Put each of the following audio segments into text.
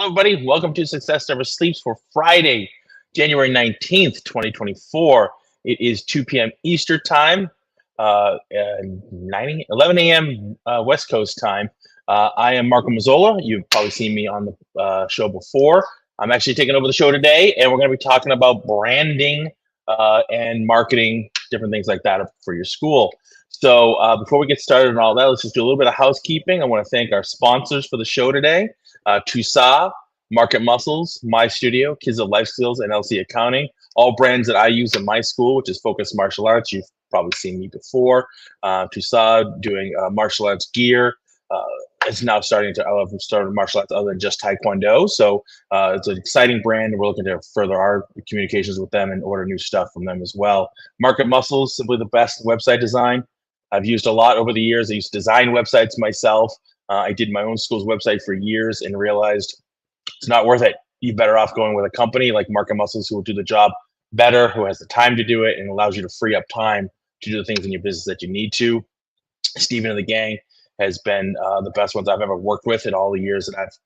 Hello, everybody. Welcome to Success Never Sleeps for Friday, January 19th, 2024. It is 2 p.m. Eastern Time, 11 a.m. West Coast time. I am Marco Mazzola. You've probably seen me on the show before. I'm actually taking over the show today, and we're going to be talking about branding and marketing, different things like that for your school. So before we get started and all that, let's just do a little bit of housekeeping. I want to thank our sponsors for the show today. Tusa, Market Muscles, My Studio, Kids of Life Skills, and LC Accounting, all brands that I use in my school, which is Focus Martial Arts. You've probably seen me before. Tusa doing martial arts gear. It's now starting to, I love started martial arts other than just Taekwondo. So it's an exciting brand, and we're looking to further our communications with them and order new stuff from them as well. Market Muscles, simply the best website design. I've used a lot over the years. I used to design websites myself. I did my own school's website for years and realized it's not worth it. You're better off going with a company like Market Muscles who will do the job better, who has the time to do it, and allows you to free up time to do the things in your business that you need to. Stephen and the gang has been the best ones I've ever worked with in all the years that I've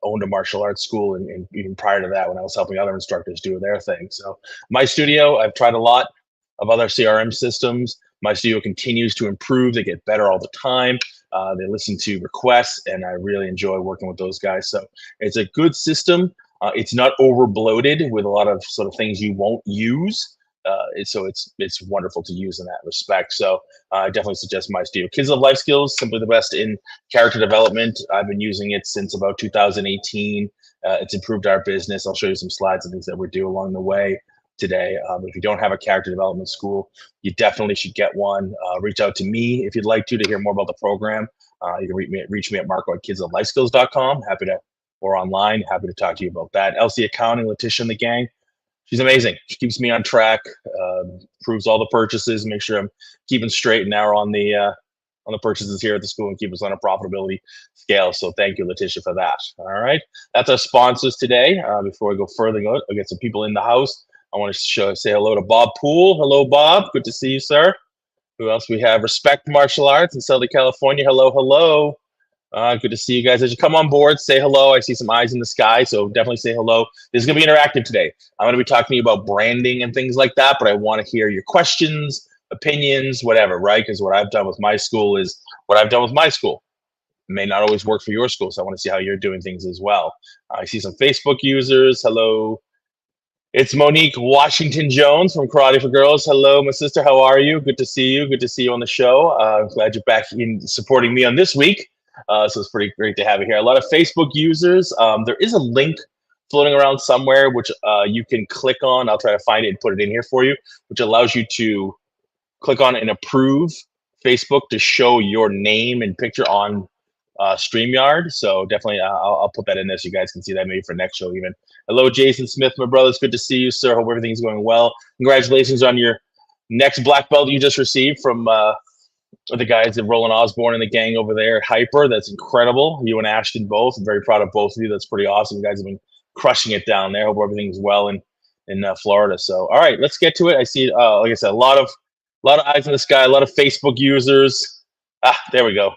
owned a martial arts school, and even prior to that when I was helping other instructors do their thing. So My Studio, I've tried a lot of other CRM systems. My Studio continues to improve. They get better all the time. They listen to requests, and I really enjoy working with those guys. So it's a good system. It's not over bloated with a lot of sort of things you won't use. So it's wonderful to use in that respect. So I definitely suggest My Studio. Kids of Life Skills, simply the best in character development. I've been using it since about 2018. It's improved our business. I'll show you some slides and things that we do along the way today. If you don't have a character development school, you definitely should get one. Reach out to me if you'd like to hear more about the program. You can reach me at marco@kidsoftLifeskills.com. Or online. Happy to talk to you about that. LC Accounting, Letitia and the gang. She's amazing. She keeps me on track, approves all the purchases, make sure I'm keeping straight and narrow on the purchases here at the school and keep us on a profitability scale. So thank you, Letitia, for that. All right. That's our sponsors today. Before we go further, I'll get some people in the house. I want to say hello to Bob Poole. Hello, Bob. Good to see you, sir. Who else we have? Respect Martial Arts in Southern California. Hello, hello. Good to see you guys. As you come on board, say hello. I see some eyes in the sky, so definitely say hello. This is going to be interactive today. I'm going to be talking to you about branding and things like that, but I want to hear your questions, opinions, whatever, right? Because what I've done with my school is what I've done with my school. It may not always work for your school, so I want to see how you're doing things as well. I see some Facebook users. Hello. It's Monique Washington Jones from Karate for Girls. Hello, my sister. How are you? Good to see you. Good to see you on the show. I'm glad you're back in supporting me on this week. So it's pretty great to have you here. A lot of Facebook users. There is a link floating around somewhere which you can click on. I'll try to find it and put it in here for you, which allows you to click on and approve Facebook to show your name and picture on StreamYard. So definitely I'll put that in there so you guys can see that maybe for next show even. Hello, Jason Smith, my brother. It's good to see you, sir. Hope everything's going well. Congratulations on your next black belt you just received from the guys at Roland Osborne and the gang over there at Hyper. That's incredible. You and Ashton both. I'm very proud of both of you. That's pretty awesome. You guys have been crushing it down there. Hope everything's well in Florida. So, all right, let's get to it. I see, like I said, a lot of eyes in the sky, a lot of Facebook users. There we go.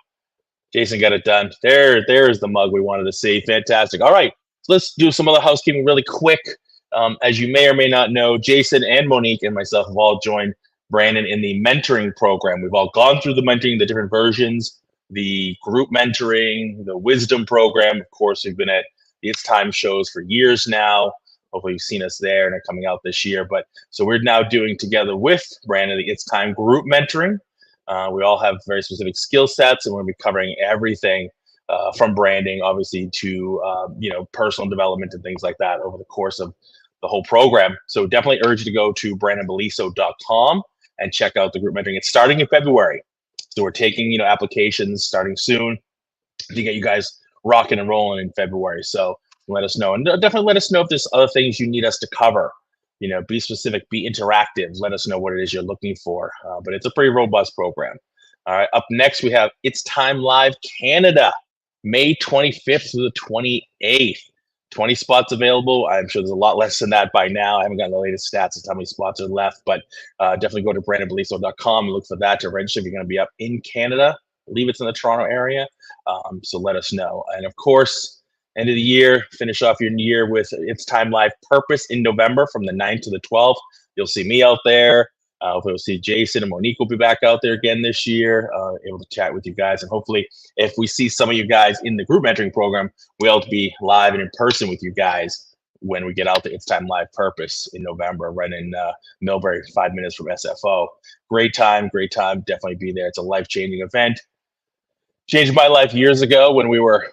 Jason got it done. There's the mug we wanted to see. Fantastic. All right, so let's do some other housekeeping really quick. As you may or may not know, Jason and Monique and myself have all joined Brandon in the mentoring program. We've all gone through the mentoring, the different versions, the group mentoring, the wisdom program. Of course, we've been at the It's Time shows for years now. Hopefully you've seen us there and are coming out this year. But so we're now doing together with Brandon the It's Time group mentoring. We all have very specific skill sets, and we're going to be covering everything from branding, obviously, to personal development and things like that over the course of the whole program. So definitely urge you to go to brandonbeliso.com and check out the group mentoring. It's starting in February. So we're taking, applications starting soon to get you guys rocking and rolling in February. So let us know. And definitely let us know if there's other things you need us to cover. Be specific, be interactive. Let us know what it is you're looking for. But it's a pretty robust program. All right. Up next, we have It's Time Live Canada, May 25th through the 28th. 20 spots available. I'm sure there's a lot less than that by now. I haven't gotten the latest stats as to how many spots are left, but definitely go to brandonbeliso.com and look for that to register if you're going to be up in Canada. I believe it's in the Toronto area. So let us know. And of course, end of the year, finish off your year with It's Time Live Purpose in November from the 9th to the 12th. You'll see me out there. We'll see Jason and Monique will be back out there again this year, able to chat with you guys. And hopefully, if we see some of you guys in the group mentoring program, we'll be live and in person with you guys when we get out the It's Time Live Purpose in November, right in Millbury, 5 minutes from SFO. Great time, great time. Definitely be there. It's a life-changing event. Changed my life years ago when we were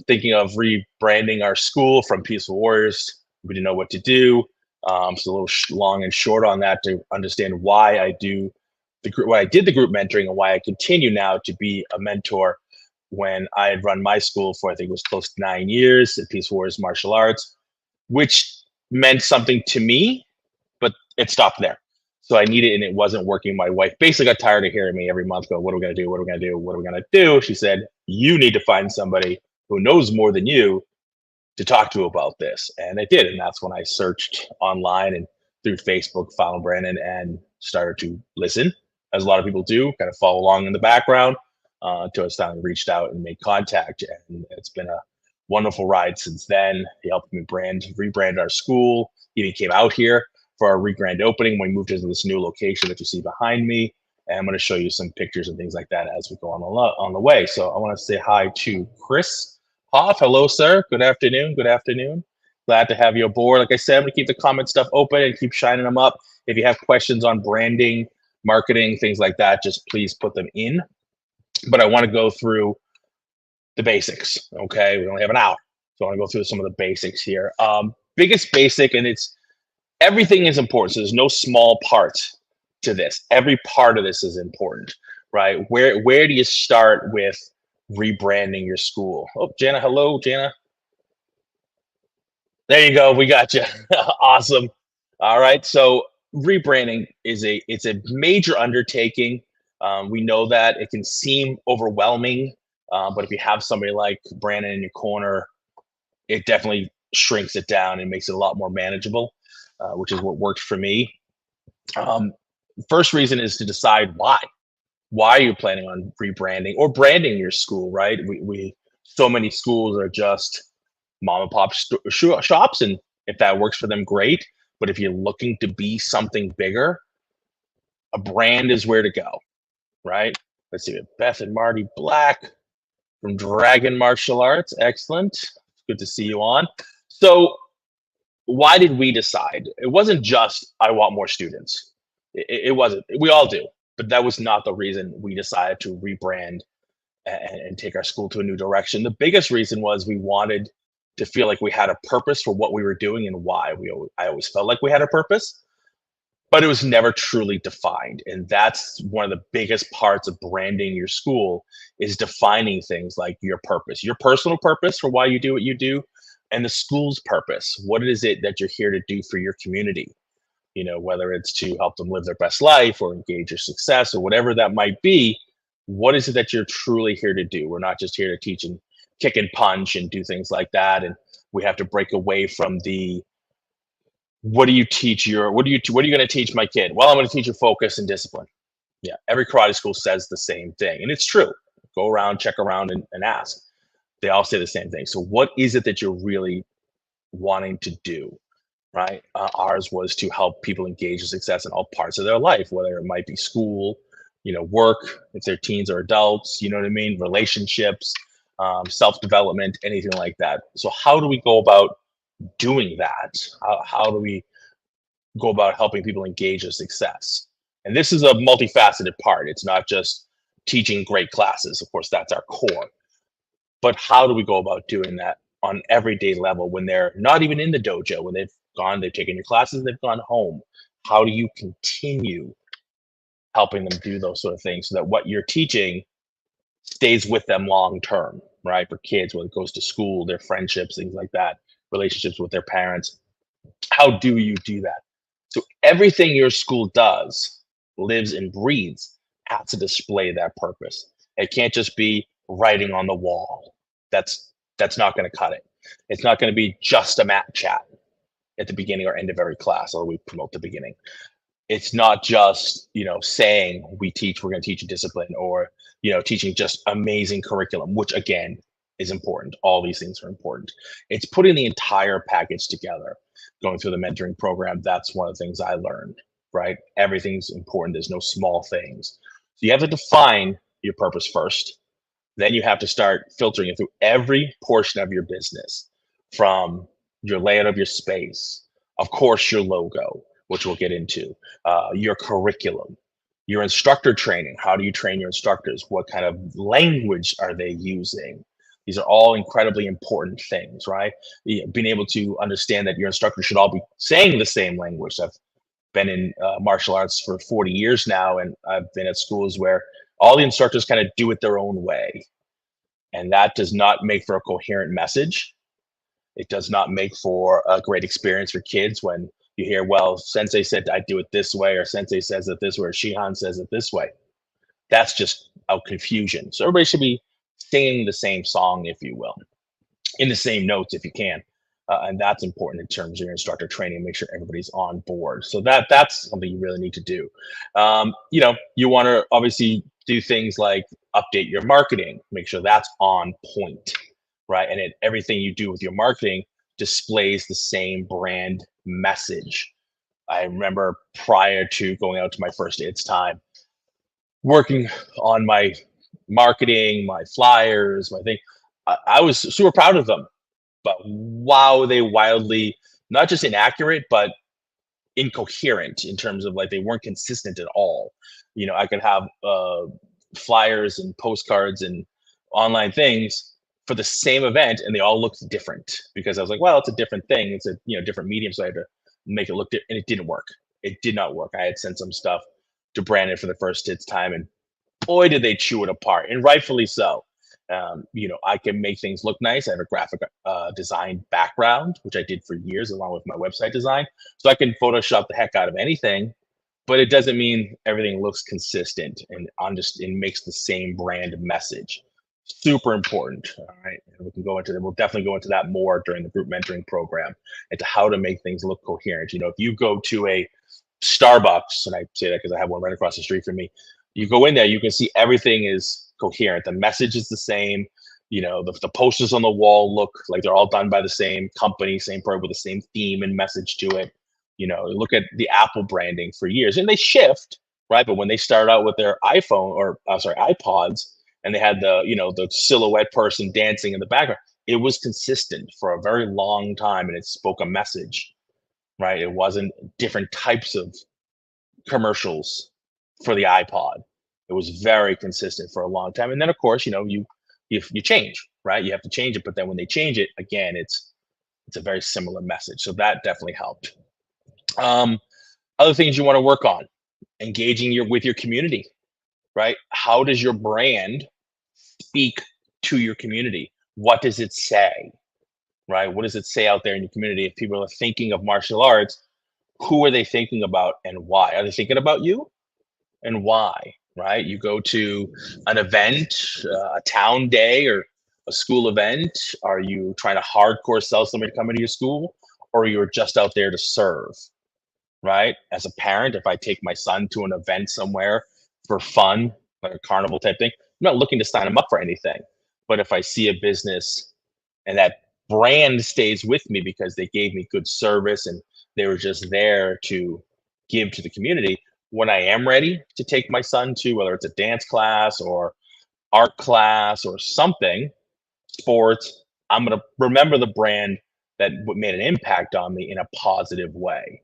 thinking of rebranding our school from Peaceful Warriors. We didn't know what to do. So a little long and short on that to understand why I do why I did the group mentoring and why I continue now to be a mentor. When I had run my school for, I think it was close to 9 years at Peaceful Warriors Martial Arts, which meant something to me, but it stopped there. So I needed, and it wasn't working. My wife basically got tired of hearing me every month go, what are we going to do? What are we going to do? What are we going to do? She said, you need to find somebody who knows more than you to talk to about this. And I did. And that's when I searched online and through Facebook, found Brandon and started to listen, as a lot of people do, kind of follow along in the background until I finally reached out and made contact. And it's been a wonderful ride since then. He helped me rebrand our school. He even came out here for our re-grand opening when we moved into this new location that you see behind me. And I'm going to show you some pictures and things like that as we go on the way. So I want to say hi to Chris Hoff. Hello, sir. Good afternoon. Good afternoon. Glad to have you aboard. Like I said, I'm going to keep the comment stuff open and keep shining them up. If you have questions on branding, marketing, things like that, just please put them in. But I want to go through the basics. Okay, we only have an hour, so I want to go through some of the basics here. Biggest basic, and it's everything is important. So there's no small parts to this. Every part of this is important, right? Where do you start with rebranding your school? Oh, Jana, hello, Jana. There you go. We got you. Awesome. All right. So rebranding it's a major undertaking. We know that it can seem overwhelming, but if you have somebody like Brandon in your corner, it definitely shrinks it down and makes it a lot more manageable, which is what worked for me. First reason is to decide why. Why are you planning on rebranding or branding your school, right? We so many schools are just mom and pop shops, and if that works for them, great. But if you're looking to be something bigger, a brand is where to go, right? Let's see, Beth and Marty Black from Dragon Martial Arts. Excellent. Good to see you on. So why did we decide? It wasn't just I want more students. It wasn't. We all do, but that was not the reason we decided to rebrand and take our school to a new direction. The biggest reason was we wanted to feel like we had a purpose for what we were doing and why. I always felt like we had a purpose, but it was never truly defined. And that's one of the biggest parts of branding your school is defining things like your purpose, your personal purpose for why you do what you do, and the school's purpose. What is it that you're here to do for your community? You know, whether it's to help them live their best life or engage your success or whatever that might be. What is it that you're truly here to do? We're not just here to teach and kick and punch and do things like that. And we have to break away from the what do you going to teach my kid? Well, I'm going to teach you focus and discipline. Yeah, every karate school says the same thing, and it's true. Go around, check around, and ask. They all say the same thing. So what is it that you're really wanting to do? Right? Ours was to help people engage in success in all parts of their life, whether it might be school, work, if they're teens or adults, you know what I mean, relationships, self-development, anything like that. So how do we go about doing that? How do we go about helping people engage in success? And this is a multifaceted part. It's not just teaching great classes. Of course, that's our core. But how do we go about doing that on everyday level when they're not even in the dojo, when they've taken your classes, and they've gone home? How do you continue helping them do those sort of things so that what you're teaching stays with them long term, right? For kids, when it goes to school, their friendships, things like that, relationships with their parents. How do you do that? So everything your school does, lives and breathes, has to display that purpose. It can't just be writing on the wall. That's not going to cut it. It's not going to be just a mat chat at the beginning or end of every class, although we promote the beginning. It's not just saying we're going to teach you discipline, or teaching just amazing curriculum, which again is important. All these things are important. It's putting the entire package together. Going through the mentoring program, that's one of the things I learned, right? Everything's important. There's no small things. So you have to define your purpose first. Then you have to start filtering it through every portion of your business, from your layout of your space, of course, your logo, which we'll get into, your curriculum, your instructor training. How do you train your instructors? What kind of language are they using? These are all incredibly important things, right? Being able to understand that your instructors should all be saying the same language. I've been in martial arts for 40 years now, and I've been at schools where all the instructors kind of do it their own way. And that does not make for a coherent message. It does not make for a great experience for kids when you hear, well, sensei said I do it this way, or sensei says it this way, or Shihan says it this way. That's just a confusion. So everybody should be singing the same song, if you will, in the same notes if you can. And that's important in terms of your instructor training. Make sure everybody's on board. So that's something you really need to do. You want to obviously do things like update your marketing. Make sure that's on point, right? And everything you do with your marketing displays the same brand message. I remember prior to going out to my first It's Time, working on my marketing, my flyers, my thing. I was super proud of them, but wow, they wildly not just inaccurate, but incoherent in terms of like they weren't consistent at all. I could have flyers and postcards and online things for the same event, and they all looked different because I was like, well, it's a different thing. It's a different medium, so I had to make it look different, and it didn't work. It did not work. I had sent some stuff to Brandon for the first It's Time, and boy, did they chew it apart, and rightfully so. I can make things look nice. I have a graphic design background, which I did for years, along with my website design. So I can Photoshop the heck out of anything, but it doesn't mean everything looks consistent and it makes the same brand message. Super important. All right. And we can go into that. We'll definitely go into that more during the group mentoring program, into how to make things look coherent. If you go to a Starbucks, and I say that because I have one right across the street from me, you go in there, you can see everything is coherent. The message is the same. The posters on the wall look like they're all done by the same company, same program, with the same theme and message to it. Look at the Apple branding for years, and they shift, right? But when they started out with their iPods, and they had the silhouette person dancing in the background, it was consistent for a very long time, and it spoke a message, right? It wasn't different types of commercials for the iPod. It was very consistent for a long time. And then of course, you change, right? You have to change it, but then when they change it again, it's a very similar message. So that definitely helped. Other things you want to work on: engaging with your community, right? How does your brand speak to your community? What does it say, right? What does it say out there in your community? If people are thinking of martial arts, who are they thinking about and why? Are they thinking about you, and why? Right? You go to an event, a town day, or a school event. Are you trying to hardcore sell somebody to come into your school, or you're just out there to serve? Right? As a parent, if I take my son to an event somewhere for fun, like a carnival type thing, I'm not looking to sign him up for anything. But if I see a business and that brand stays with me because they gave me good service and they were just there to give to the community, when I am ready to take my son to, whether it's a dance class or art class or something, sports, I'm going to remember the brand that made an impact on me in a positive way.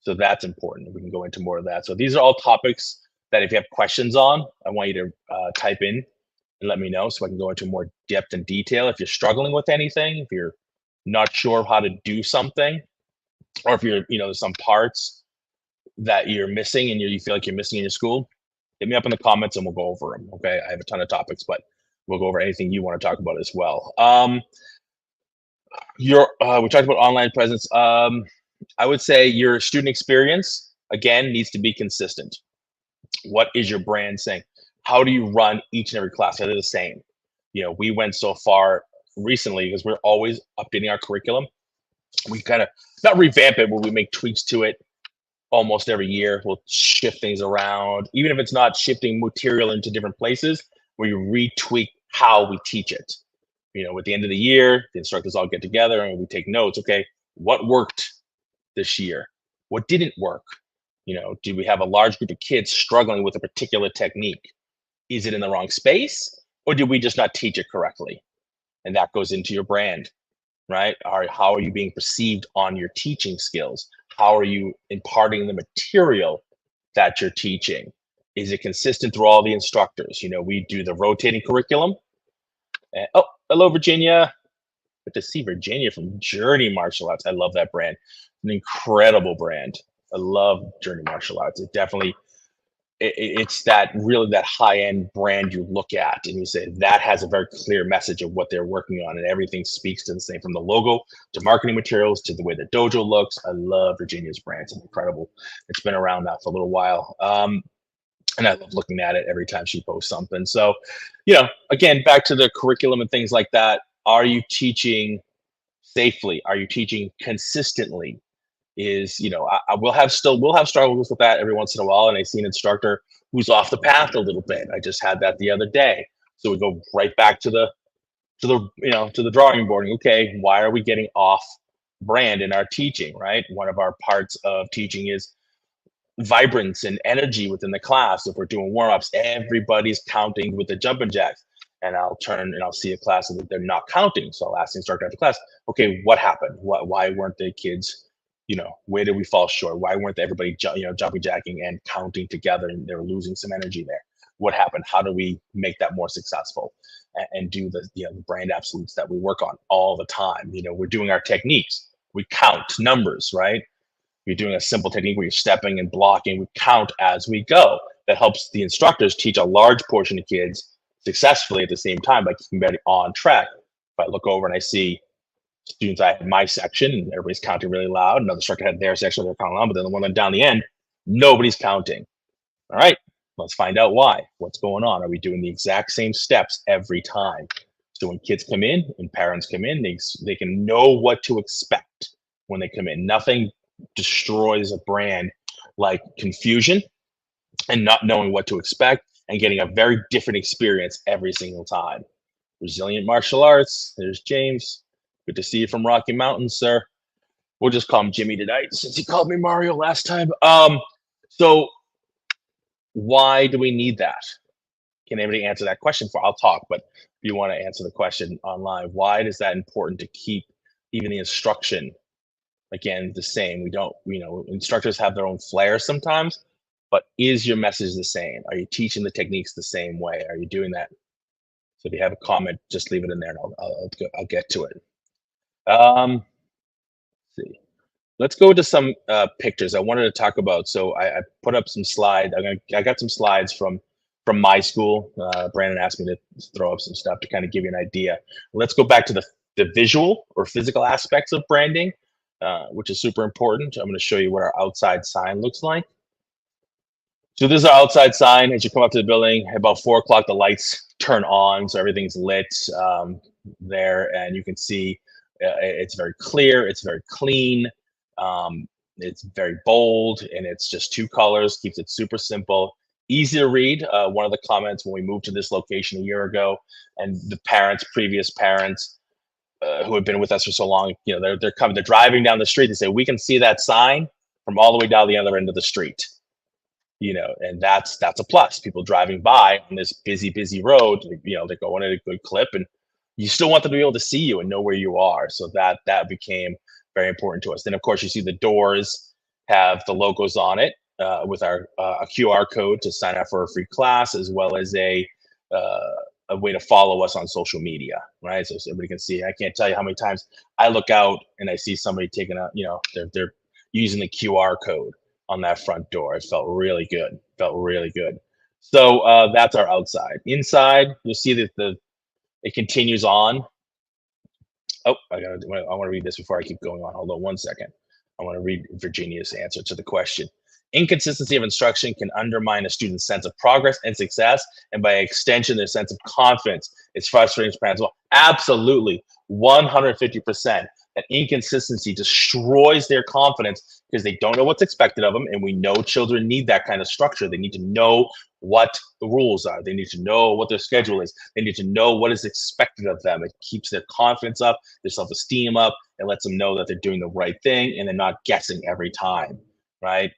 So that's important. We can go into more of that. So these are all topics that if you have questions on, I want you to type in and let me know so I can go into more depth and detail. If you're struggling with anything, if you're not sure how to do something, or if there's some parts that you're missing and you feel like you're missing in your school, hit me up in the comments and we'll go over them. Okay. I have a ton of topics, but we'll go over anything you want to talk about as well. We talked about online presence. I would say your student experience, again, needs to be consistent. What is your brand saying? How do you run each and every class? Are they the same? We went so far recently because we're always updating our curriculum. We kind of not revamp it, but we make tweaks to it almost every year. We'll shift things around, even if it's not shifting material into different places, we retweak how we teach it. At the end of the year, the instructors all get together and we take notes. Okay, what worked this year? What didn't work? Do we have a large group of kids struggling with a particular technique? Is it in the wrong space, or did we just not teach it correctly? And that goes into your brand, right? How are you being perceived on your teaching skills? How are you imparting the material that you're teaching? Is it consistent through all the instructors? We do the rotating curriculum. Oh, hello, Virginia. Good to see Virginia from Journey Martial Arts. I love that brand. An incredible brand. I love Journey Martial Arts. It definitely, it's that really that high end brand you look at and you say that has a very clear message of what they're working on, and everything speaks to the same, from the logo to marketing materials to the way the dojo looks. I love Virginia's brand. It's incredible. It's been around now for a little while. And I love looking at it every time she posts something. So, again, back to the curriculum and things like that. Are you teaching safely? Are you teaching consistently? We'll have struggles with that every once in a while, and I see an instructor who's off the path a little bit. I just had that the other day. So we go right back to the drawing board. Okay, why are we getting off brand in our teaching, right? One of our parts of teaching is vibrance and energy within the class. If we're doing warm-ups, everybody's counting with the jumping jacks, and I'll turn and I'll see a class that they're not counting. So I'll ask the instructor after class, okay, what happened? Why weren't the kids, where did we fall short? Why weren't everybody jumping jacking and counting together, and they were losing some energy there? What happened? How do we make that more successful? And do the brand absolutes that we work on all the time. We're doing our techniques. We count numbers, right? You're doing a simple technique where you're stepping and blocking. We count as we go. That helps the instructors teach a large portion of kids successfully at the same time by keeping everybody on track. If I look over and I see students, I had my section and everybody's counting really loud. Another instructor had their section, they're counting loud, but then the one down the end, nobody's counting. All right, let's find out why. What's going on? Are we doing the exact same steps every time? So when kids come in and parents come in, they can know what to expect when they come in. Nothing destroys a brand like confusion and not knowing what to expect and getting a very different experience every single time. Resilient Martial Arts. There's James. Good to see you from Rocky Mountain, sir. We'll just call him Jimmy tonight since he called me Mario last time. So why do we need that? Can anybody answer that question? I'll talk, but if you want to answer the question online, why is that important to keep even the instruction, again, the same? We don't, instructors have their own flair sometimes, but is your message the same? Are you teaching the techniques the same way? Are you doing that? So if you have a comment, just leave it in there and I'll get to it. Let's see. Let's go to some pictures I wanted to talk about. So I put up some slides. I got some slides from my school. Brandon asked me to throw up some stuff to kind of give you an idea. Let's go back to the visual or physical aspects of branding, which is super important. I'm going to show you what our outside sign looks like. So this is our outside sign. As you come up to the building, about 4 o'clock, the lights turn on, so everything's lit there, and you can see it's very clear, it's very clean, it's very bold, and it's just 2 colors, keeps it super simple, easy to read. One of the comments when we moved to this location a year ago, and the previous parents who have been with us for so long, they're driving down the street. They say, we can see that sign from all the way down the other end of the street. And that's a plus. People driving by on this busy road, they're going at a good clip, and you still want them to be able to see you and know where you are. So that became very important to us. Then of course you see the doors have the logos on it with a QR code to sign up for a free class, as well as a way to follow us on social media, right? So everybody can see. I can't tell you how many times I look out and I see somebody taking they're using the QR code on that front door. It felt really good. So that's our outside. Inside, you'll see that it continues on. Oh, I want to read this before I keep going on. Hold on 1 second. I want to read Virginia's answer to the question. Inconsistency of instruction can undermine a student's sense of progress and success, and by extension, their sense of confidence. It's frustrating for parents as well. Absolutely, 150%. That inconsistency destroys their confidence because they don't know what's expected of them, and we know children need that kind of structure. They need to know what the rules are. They need to know what their schedule is. They need to know what is expected of them. It keeps their confidence up, their self-esteem up, and lets them know that they're doing the right thing and they're not guessing every time, right?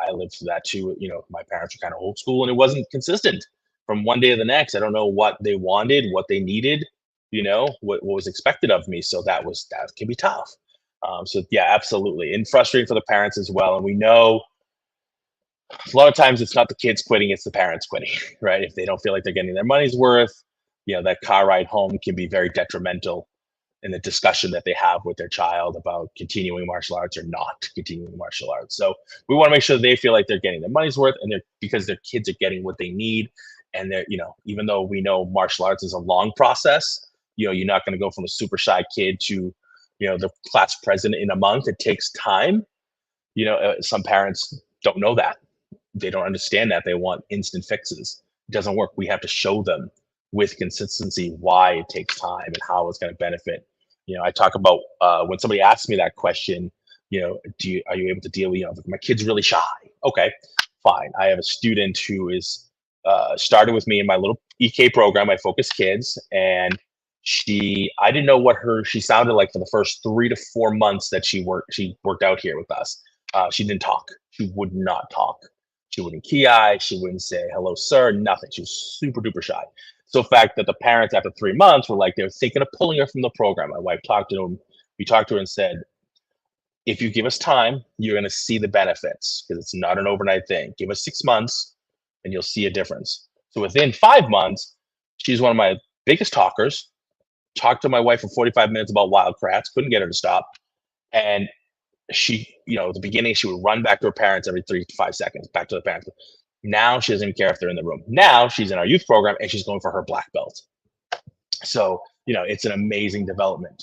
I lived through that too. You know, my parents were kind of old school and it wasn't consistent from one day to the next. I don't know what they wanted, what they needed, what was expected of me. So that can be tough. So yeah, absolutely. And frustrating for the parents as well. And we know a lot of times it's not the kids quitting, it's the parents quitting, right? If they don't feel like they're getting their money's worth, that car ride home can be very detrimental in the discussion that they have with their child about continuing martial arts or not continuing martial arts. So we want to make sure they feel like they're getting their money's worth, and they're because their kids are getting what they need. And they're, even though we know martial arts is a long process, you're not going to go from a super shy kid to, the class president in a month. It takes time. Some parents don't know that. They don't understand that. They want instant fixes. It doesn't work. We have to show them with consistency why it takes time and how it's going to benefit. I talk about when somebody asks me that question, are you able to deal with, my kid's really shy. Okay, fine. I have a student who is started with me in my little EK program, my Focus Kids, and I didn't know what she sounded like for the first 3 to 4 months that she worked out here with us. She didn't talk. She would not talk. She wouldn't key eye. She wouldn't say hello, sir. Nothing. She was super duper shy. So the fact that the parents after 3 months were like, they were thinking of pulling her from the program. My wife talked to them. We talked to her and said, if you give us time, you're going to see the benefits, because it's not an overnight thing. Give us 6 months and you'll see a difference. So within 5 months, she's one of my biggest talkers. Talked to my wife for 45 minutes about Wildcrafts. Couldn't get her to stop. And she, at the beginning, she would run back to her parents every 3 to 5 seconds, back to the parents. Now she doesn't even care if they're in the room. Now she's in our youth program and she's going for her black belt. So, it's an amazing development,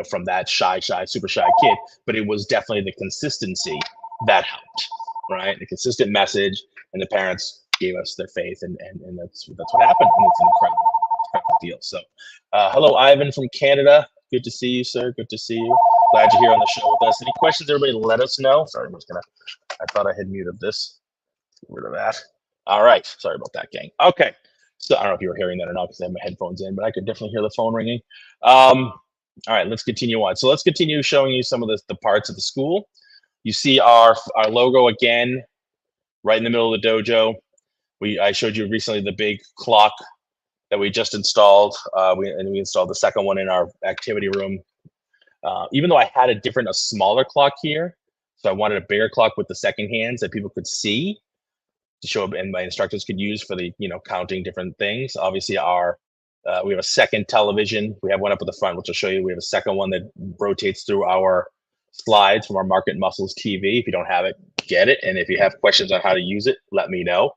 from that shy, super shy kid. But it was definitely the consistency that helped, right? The consistent message, and the parents gave us their faith, and that's what happened. And it's an incredible deal. So, hello, Ivan from Canada. Good to see you, sir. Good to see you. Glad you're here on the show with us. Any questions, everybody, let us know. Sorry, I thought I had muted this. Get rid of that. All right. Sorry about that, gang. Okay. So I don't know if you were hearing that or not because I have my headphones in, but I could definitely hear the phone ringing. All right, let's continue on. So let's continue showing you some of the parts of the school. You see our logo again, right in the middle of the dojo. I showed you recently the big clock that we just installed. We installed the second one in our activity room. Even though I had a smaller clock here, so I wanted a bigger clock with the second hands that people could see to show up, and my instructors could use for the counting different things. Obviously, we have a second television. We have one up at the front, which I'll show you. We have a second one that rotates through our slides from our Market Muscles TV. If you don't have it, get it. And if you have questions on how to use it, let me know.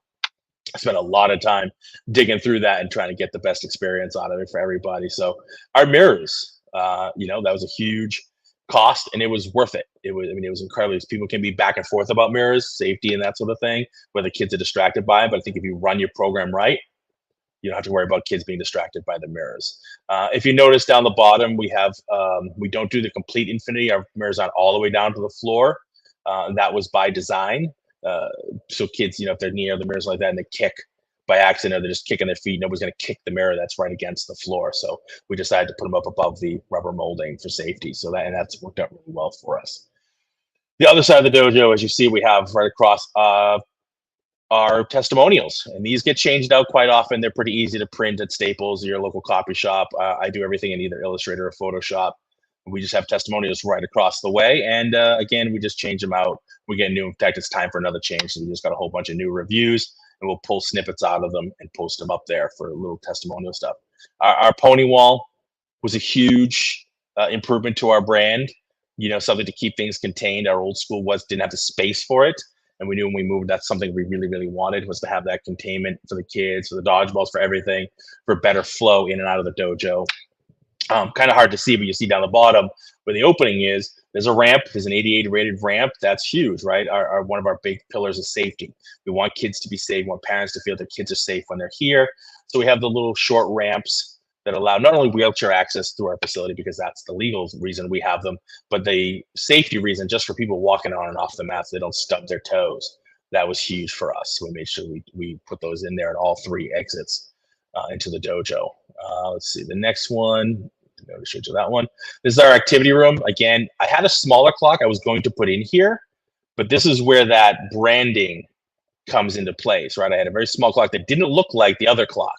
I spent a lot of time digging through that and trying to get the best experience out of it for everybody. So our mirrors, that was a huge cost, and it was worth it. It was incredible. People can be back and forth about mirrors, safety and that sort of thing, where the kids are distracted by it. But I think if you run your program right, you don't have to worry about kids being distracted by the mirrors. If you notice down the bottom, we don't do the complete infinity. Our mirrors aren't all the way down to the floor. That was by design. So kids, if they're near the mirrors like that and they kick by accident, or they're just kicking their feet, nobody's going to kick the mirror that's right against the floor. So we decided to put them up above the rubber molding for safety. So that's worked out really well for us. The other side of the dojo, as you see, we have right across our testimonials, and these get changed out quite often. They're pretty easy to print at Staples or your local copy shop. I do everything in either Illustrator or Photoshop. We just have testimonials right across the way. And again, we just change them out. We get new. In fact, it's time for another change. So we just got a whole bunch of new reviews, and we'll pull snippets out of them and post them up there for a little testimonial stuff. Our pony wall was a huge improvement to our brand. Something to keep things contained. Our old school didn't have the space for it. And we knew when we moved, that's something we really, really wanted, was to have that containment for the kids, for the dodgeballs, for everything, for better flow in and out of the dojo. Kind of hard to see, but you see down the bottom where the opening is, there's a ramp. There's an 88 rated ramp. That's huge, right? One of our big pillars is safety. We want kids to be safe. We want parents to feel their kids are safe when they're here. So we have the little short ramps that allow not only wheelchair access through our facility, because that's the legal reason we have them, but the safety reason, just for people walking on and off the mats, they don't stub their toes. that was huge for us. So we made sure we put those in there at all 3 exits into the dojo. Let's see, the next one, I showed you that one. This is our activity room. Again, I had a smaller clock I was going to put in here, but this is where that branding comes into place, right? I had a very small clock that didn't look like the other clock.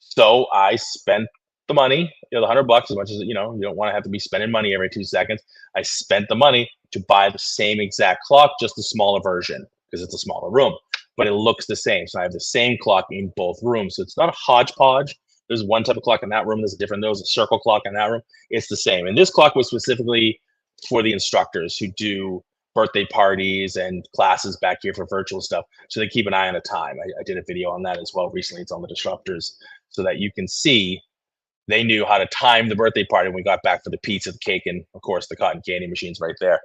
So I spent the money, the $100, as much as you don't want to have to be spending money every 2 seconds. I spent the money to buy the same exact clock, just a smaller version because it's a smaller room, but it looks the same. So I have the same clock in both rooms. So it's not a hodgepodge. There's one type of clock in that room. There's a different. There's a circle clock in that room. It's the same. And this clock was specifically for the instructors who do birthday parties and classes back here for virtual stuff. So they keep an eye on the time. I did a video on that as well recently. It's on the disruptors so that you can see they knew how to time the birthday party when we got back for the pizza, the cake, and of course the cotton candy machines right there.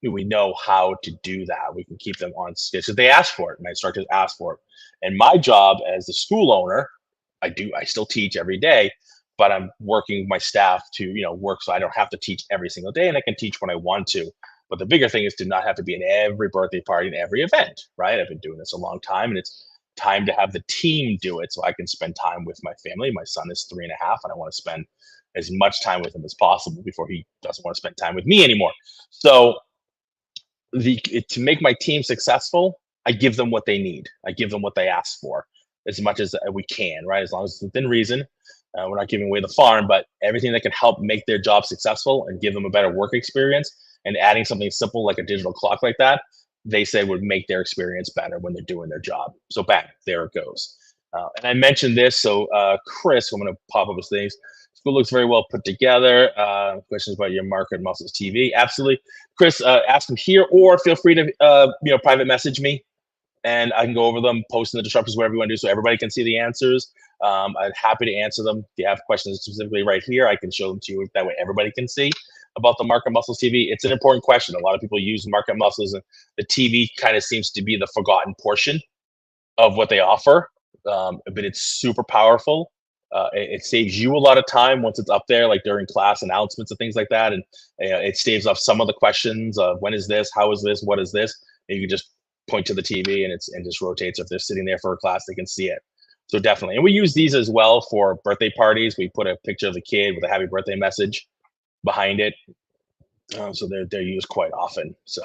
We know how to do that. We can keep them on schedule. So they asked for it. My instructors asked for it. And my job as the school owner, I still teach every day, but I'm working with my staff to, work so I don't have to teach every single day and I can teach when I want to. But the bigger thing is to not have to be in every birthday party and every event, right? I've been doing this a long time and it's time to have the team do it so I can spend time with my family. My son is 3.5 and I want to spend as much time with him as possible before he doesn't want to spend time with me anymore. So to make my team successful, I give them what they need. I give them what they ask for as much as we can, right? As long as it's within reason. We're not giving away the farm, but everything that can help make their job successful and give them a better work experience and adding something simple like a digital clock like that, they say would make their experience better when they're doing their job. So bang, there it goes. And I mentioned this, so Chris, I'm going to pop up his things. School looks very well put together. Questions about your Market Muscles TV? Absolutely, Chris. Ask them here, or feel free to private message me, and I can go over them, post in the disruptors, whatever you want to do, so everybody can see the answers. I'm happy to answer them. If you have questions specifically right here, I can show them to you. That way, everybody can see about the Market Muscles TV. It's an important question. A lot of people use Market Muscles, and the TV kind of seems to be the forgotten portion of what they offer. But it's super powerful. It saves you a lot of time once it's up there, like during class announcements and things like that. And it staves off some of the questions of when is this, how is this, what is this. And you can just point to the TV and just rotates. If they're sitting there for a class, they can see it. So definitely. And we use these as well for birthday parties. We put a picture of the kid with a happy birthday message behind it. So they're used quite often. So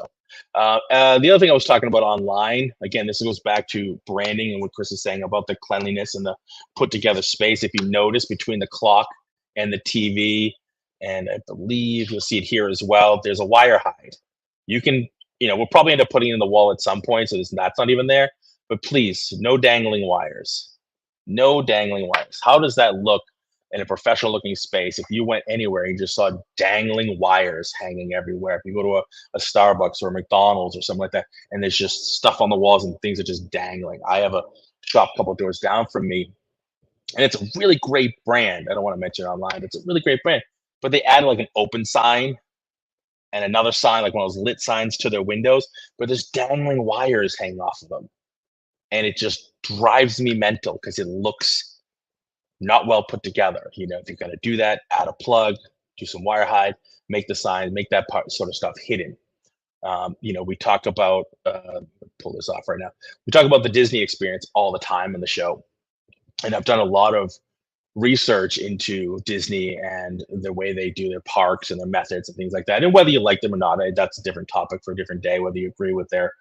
the other thing I was talking about online, again, this goes back to branding and what Chris is saying about the cleanliness and the put together space. If you notice between the clock and the TV, and I believe you'll see it here as well, there's a wire hide. You can, we'll probably end up putting it in the wall at some point, so that's not even there. But please, no dangling wires. No dangling wires. How does that look in a professional looking space? If you went anywhere and you just saw dangling wires hanging everywhere, if you go to a Starbucks or a McDonald's or something like that, and there's just stuff on the walls and things are just dangling. I have a shop a couple doors down from me, and it's a really great brand. I don't want to mention it online, but it's a really great brand. But they added like an open sign and another sign, like one of those lit signs to their windows, but there's dangling wires hanging off of them. And it just drives me mental because it looks not well put together. If you're going to do that, add a plug, do some wire hide, make the sign, make that part sort of stuff hidden. We talk about, pull this off right now. We talk about the Disney experience all the time in the show. And I've done a lot of research into Disney and the way they do their parks and their methods and things like that. And whether you like them or not, that's a different topic for a different day, whether you agree with their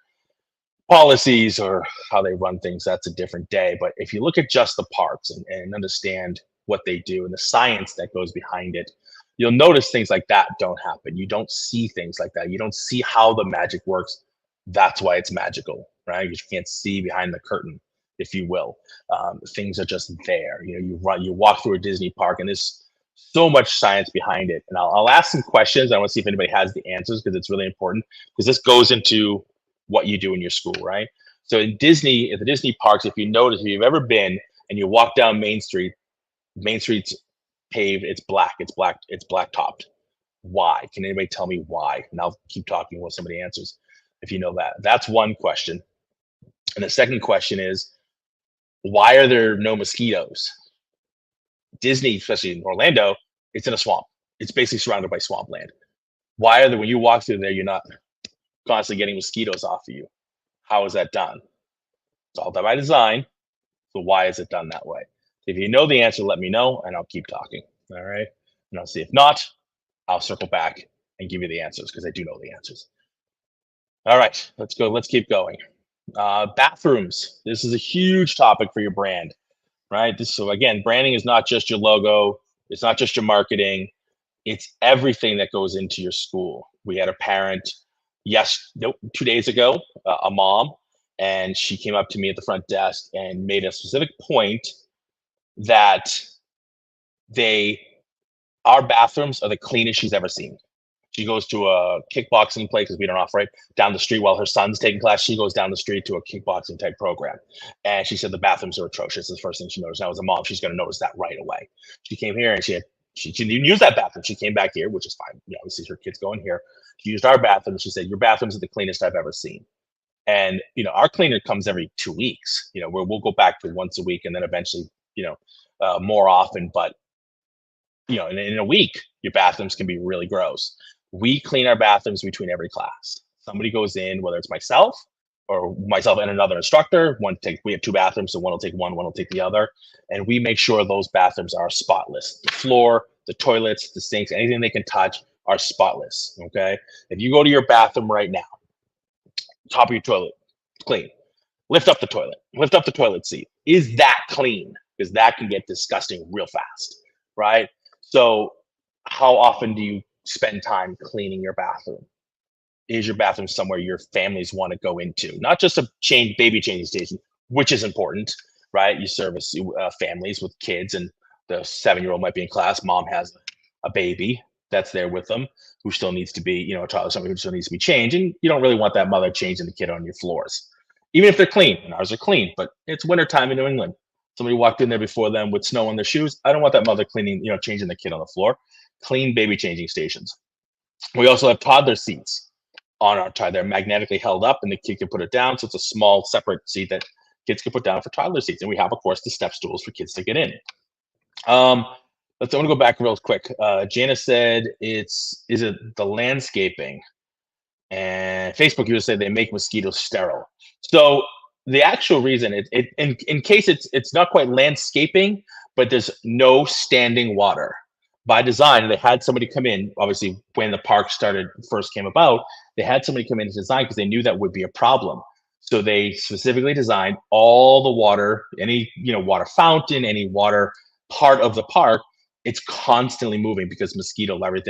policies or how they run things, that's a different day. But if you look at just the parks and understand what they do and the science that goes behind it, you'll notice things like that don't happen. You don't see things like that. You don't see how the magic works. That's why it's magical, right? You can't see behind the curtain, if you will. Things are just there. You walk through a Disney park and there's so much science behind it. And I'll ask some questions. I want to see if anybody has the answers because it's really important, because this goes into what you do in your school, right? So in Disney, at the Disney parks, if you notice, if you've ever been and you walk down Main Street, Main Street's paved, it's black topped. Why? Can anybody tell me why? And I'll keep talking while somebody answers if you know that. That's one question. And the second question is, why are there no mosquitoes? Disney, especially in Orlando, it's in a swamp. It's basically surrounded by swampland. Why are there, when you walk through there, you're not constantly getting mosquitoes off of you? How is that done? It's all done by design. So why is it done that way? If you know the answer, let me know, and I'll keep talking. All right. And I'll see. If not, I'll circle back and give you the answers because I do know the answers. All right, let's go. Let's keep going. Bathrooms. This is a huge topic for your brand, right? So again, branding is not just your logo. It's not just your marketing. It's everything that goes into your school. We had a parent, yes, nope, 2 days ago, a mom, and she came up to me at the front desk and made a specific point that they, our bathrooms are the cleanest she's ever seen. She goes to a kickboxing place because we don't operate down the street while her son's taking class. She goes down the street to a kickboxing type program. And she said the bathrooms are atrocious. It's the first thing she noticed. Now, as a mom, she's going to notice that right away. She came here and she didn't even use that bathroom. She came back here, which is fine. You know, obviously her kids going here. She used our bathroom. She said, your bathrooms are the cleanest I've ever seen. And, you know, our cleaner comes every 2 weeks, you know, where we'll go back to once a week and then eventually, you know, more often. But, you know, in a week, your bathrooms can be really gross. We clean our bathrooms between every class. Somebody goes in, whether it's myself or myself and another instructor. We have two bathrooms, so one will take one will take the other, and we make sure those bathrooms are spotless. The floor, the toilets, the sinks, anything they can touch are spotless. Okay, if you go to your bathroom right now, top of your toilet, clean. Lift up the toilet. Lift up the toilet seat. Is that clean? Because that can get disgusting real fast, right? So, how often do you spend time cleaning your bathroom? Is your bathroom somewhere your families want to go into? Not just a baby changing station, which is important, right? You service families with kids, and the 7-year-old might be in class. Mom has a baby that's there with them who still needs to be, you know, a child, somebody who still needs to be changed. And you don't really want that mother changing the kid on your floors, even if they're clean. And ours are clean, but it's wintertime in New England. Somebody walked in there before them with snow on their shoes. I don't want that mother cleaning, you know, changing the kid on the floor. Clean baby changing stations. We also have toddler seats on our tie. They're magnetically held up and the kid can put it down. So it's a small separate seat that kids can put down for toddler seats. And we have, of course, the step stools for kids to get in. I want to go back real quick. Janice said, is it the landscaping? And Facebook users say they make mosquitoes sterile. So the actual reason, in case it's not quite landscaping, but there's no standing water. By design, they had somebody come in, obviously when the park first came about, they had somebody come in to design because they knew that would be a problem. So they specifically designed all the water, any, you know, water fountain, any water part of the park, it's constantly moving because mosquito larvae,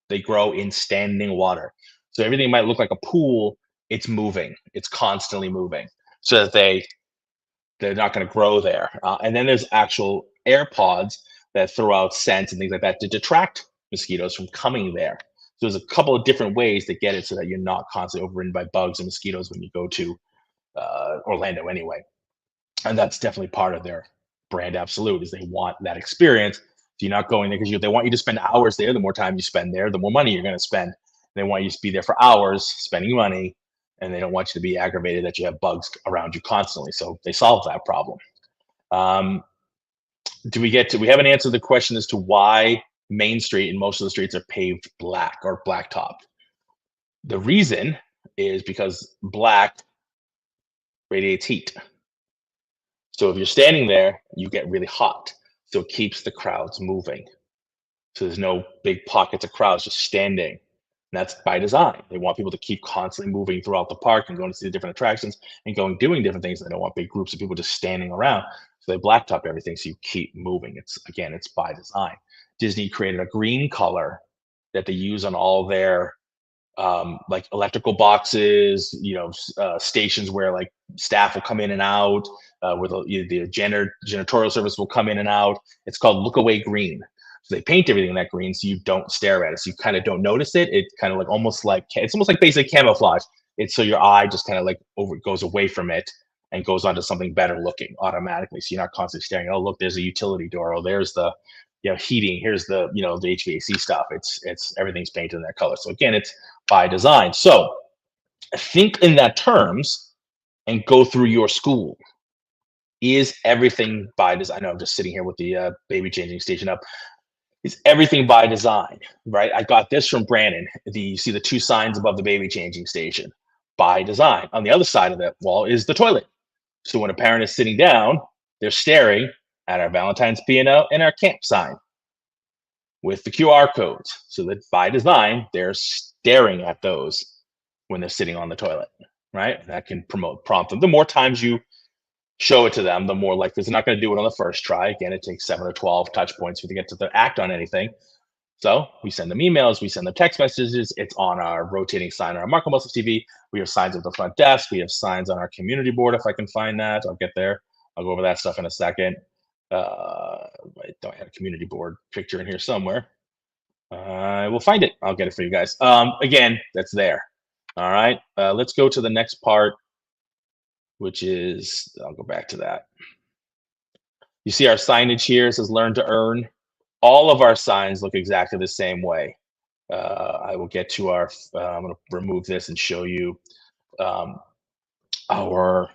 they grow in standing water. So everything might look like a pool, it's moving, it's constantly moving, so that they're not going to grow there. And then there's actual air pods that throw out scents and things like that to detract mosquitoes from coming there. So there's a couple of different ways to get it so that you're not constantly overridden by bugs and mosquitoes when you go to Orlando anyway. And that's definitely part of their brand absolute, is they want that experience. So you're not going there because they want you to spend hours there. The more time you spend there, the more money you're going to spend. They want you to be there for hours spending money, and they don't want you to be aggravated that you have bugs around you constantly. So they solve that problem. We haven't answered the question as to why Main Street and most of the streets are paved black or blacktop. The reason is because black radiates heat. So if you're standing there, you get really hot. So it keeps the crowds moving. So there's no big pockets of crowds just standing. And that's by design. They want people to keep constantly moving throughout the park and going to see the different attractions and doing different things. They don't want big groups of people just standing around. So they blacktop everything so you keep moving. It's by design. Disney created a green color that they use on all their like electrical boxes, you know, stations where like staff will come in and out, where the janitorial service will come in and out. It's called Look Away Green. So they paint everything that green so you don't stare at it. So you kind of don't notice it. It's kind of like it's almost like basic camouflage. It's so your eye just kind of like goes away from it and goes on to something better looking automatically. So you're not constantly staring. Oh, look, there's a utility door. Oh, there's the, you know, heating. Here's the, you know, the HVAC stuff. It's everything's painted in that color. So again, it's by design. So think in that terms and go through your school. Is everything by design? I know I'm just sitting here with the baby changing station up. Is everything by design, right? I got this from Brandon. You see the two signs above the baby changing station. by design. On the other side of that wall is the toilet. So when a parent is sitting down, they're staring at our Valentine's P&O and our camp sign with the QR codes. So that by design, they're staring at those when they're sitting on the toilet, right? That can prompt them. The more times you show it to them, the more likely they're not going to do it on the first try. Again, it takes 7 or 12 touch points for to get to the act on anything. So we send them emails, we send them text messages. It's on our rotating sign on our Marco Muscles TV. We have signs at the front desk. We have signs on our community board. If I can find that, I'll get there. I'll go over that stuff in a second. I don't have a community board picture in here somewhere. I will find it. I'll get it for you guys. Again, that's there. All right. Let's go to the next part, which is, I'll go back to that. You see our signage here. It says learn to earn. All of our signs look exactly the same way. I will get to our, I'm going to remove this and show you our,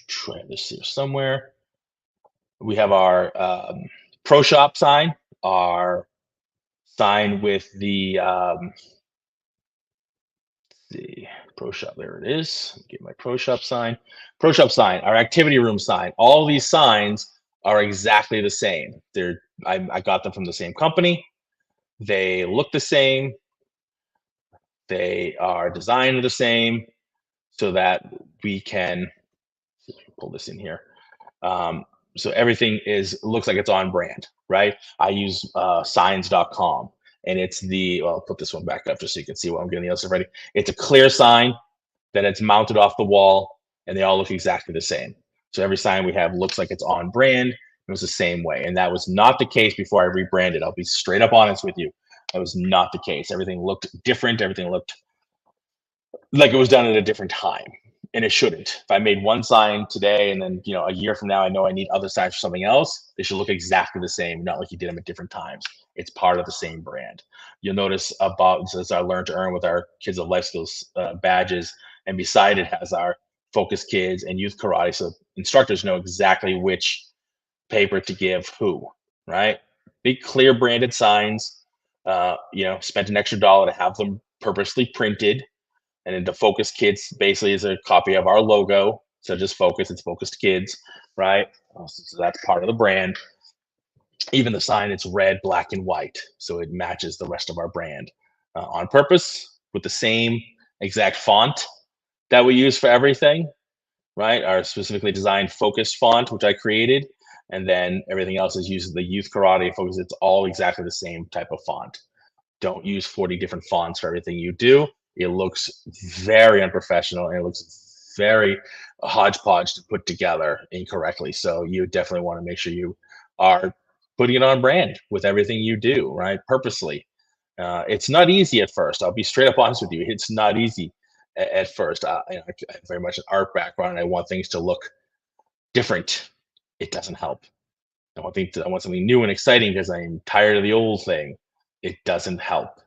try this here somewhere. We have our Pro Shop sign, our sign with the, Pro Shop, there it is. Get my Pro Shop sign. Pro Shop sign, our activity room sign. All these signs are exactly the same. I got them from the same company. They look the same. They are designed the same so that we can pull this in here. So everything looks like it's on brand, right? I use signs.com, and it's well, I'll put this one back up just so you can see what I'm getting the other stuff ready. It's a clear sign that it's mounted off the wall, and they all look exactly the same. So every sign we have looks like it's on brand. It was the same way, and that was not the case before I rebranded. I'll be straight up honest with you. That was not the case. Everything looked different. Everything looked like it was done at a different time, and it shouldn't. If I made one sign today and then a year from now I know I need other signs for something else, they should look exactly the same, not like you did them at different times. It's part of the same brand. You'll notice above says our Learn to Earn with our Kids of Life Skills badges, and beside it has our Focus Kids and Youth Karate, so instructors know exactly which paper to give who, right? Big clear branded signs. Spent an extra $1 to have them purposely printed. And then the Focus Kids basically is a copy of our logo. So just Focus, it's Focused Kids, right? So that's part of the brand. Even the sign, it's red, black, and white. So it matches the rest of our brand on purpose with the same exact font that we use for everything, right? Our specifically designed Focus font, which I created. And then everything else is using the Youth Karate Focus. It's all exactly the same type of font. Don't use 40 different fonts for everything you do. It looks very unprofessional, and it looks very hodgepodge to put together incorrectly. So you definitely want to make sure you are putting it on brand with everything you do, right? Purposely. It's not easy at first. I'll be straight up honest with you. It's not easy at first. I have very much an art background, and I want things to look different. It doesn't help. I want something new and exciting because I'm tired of the old thing. It doesn't help.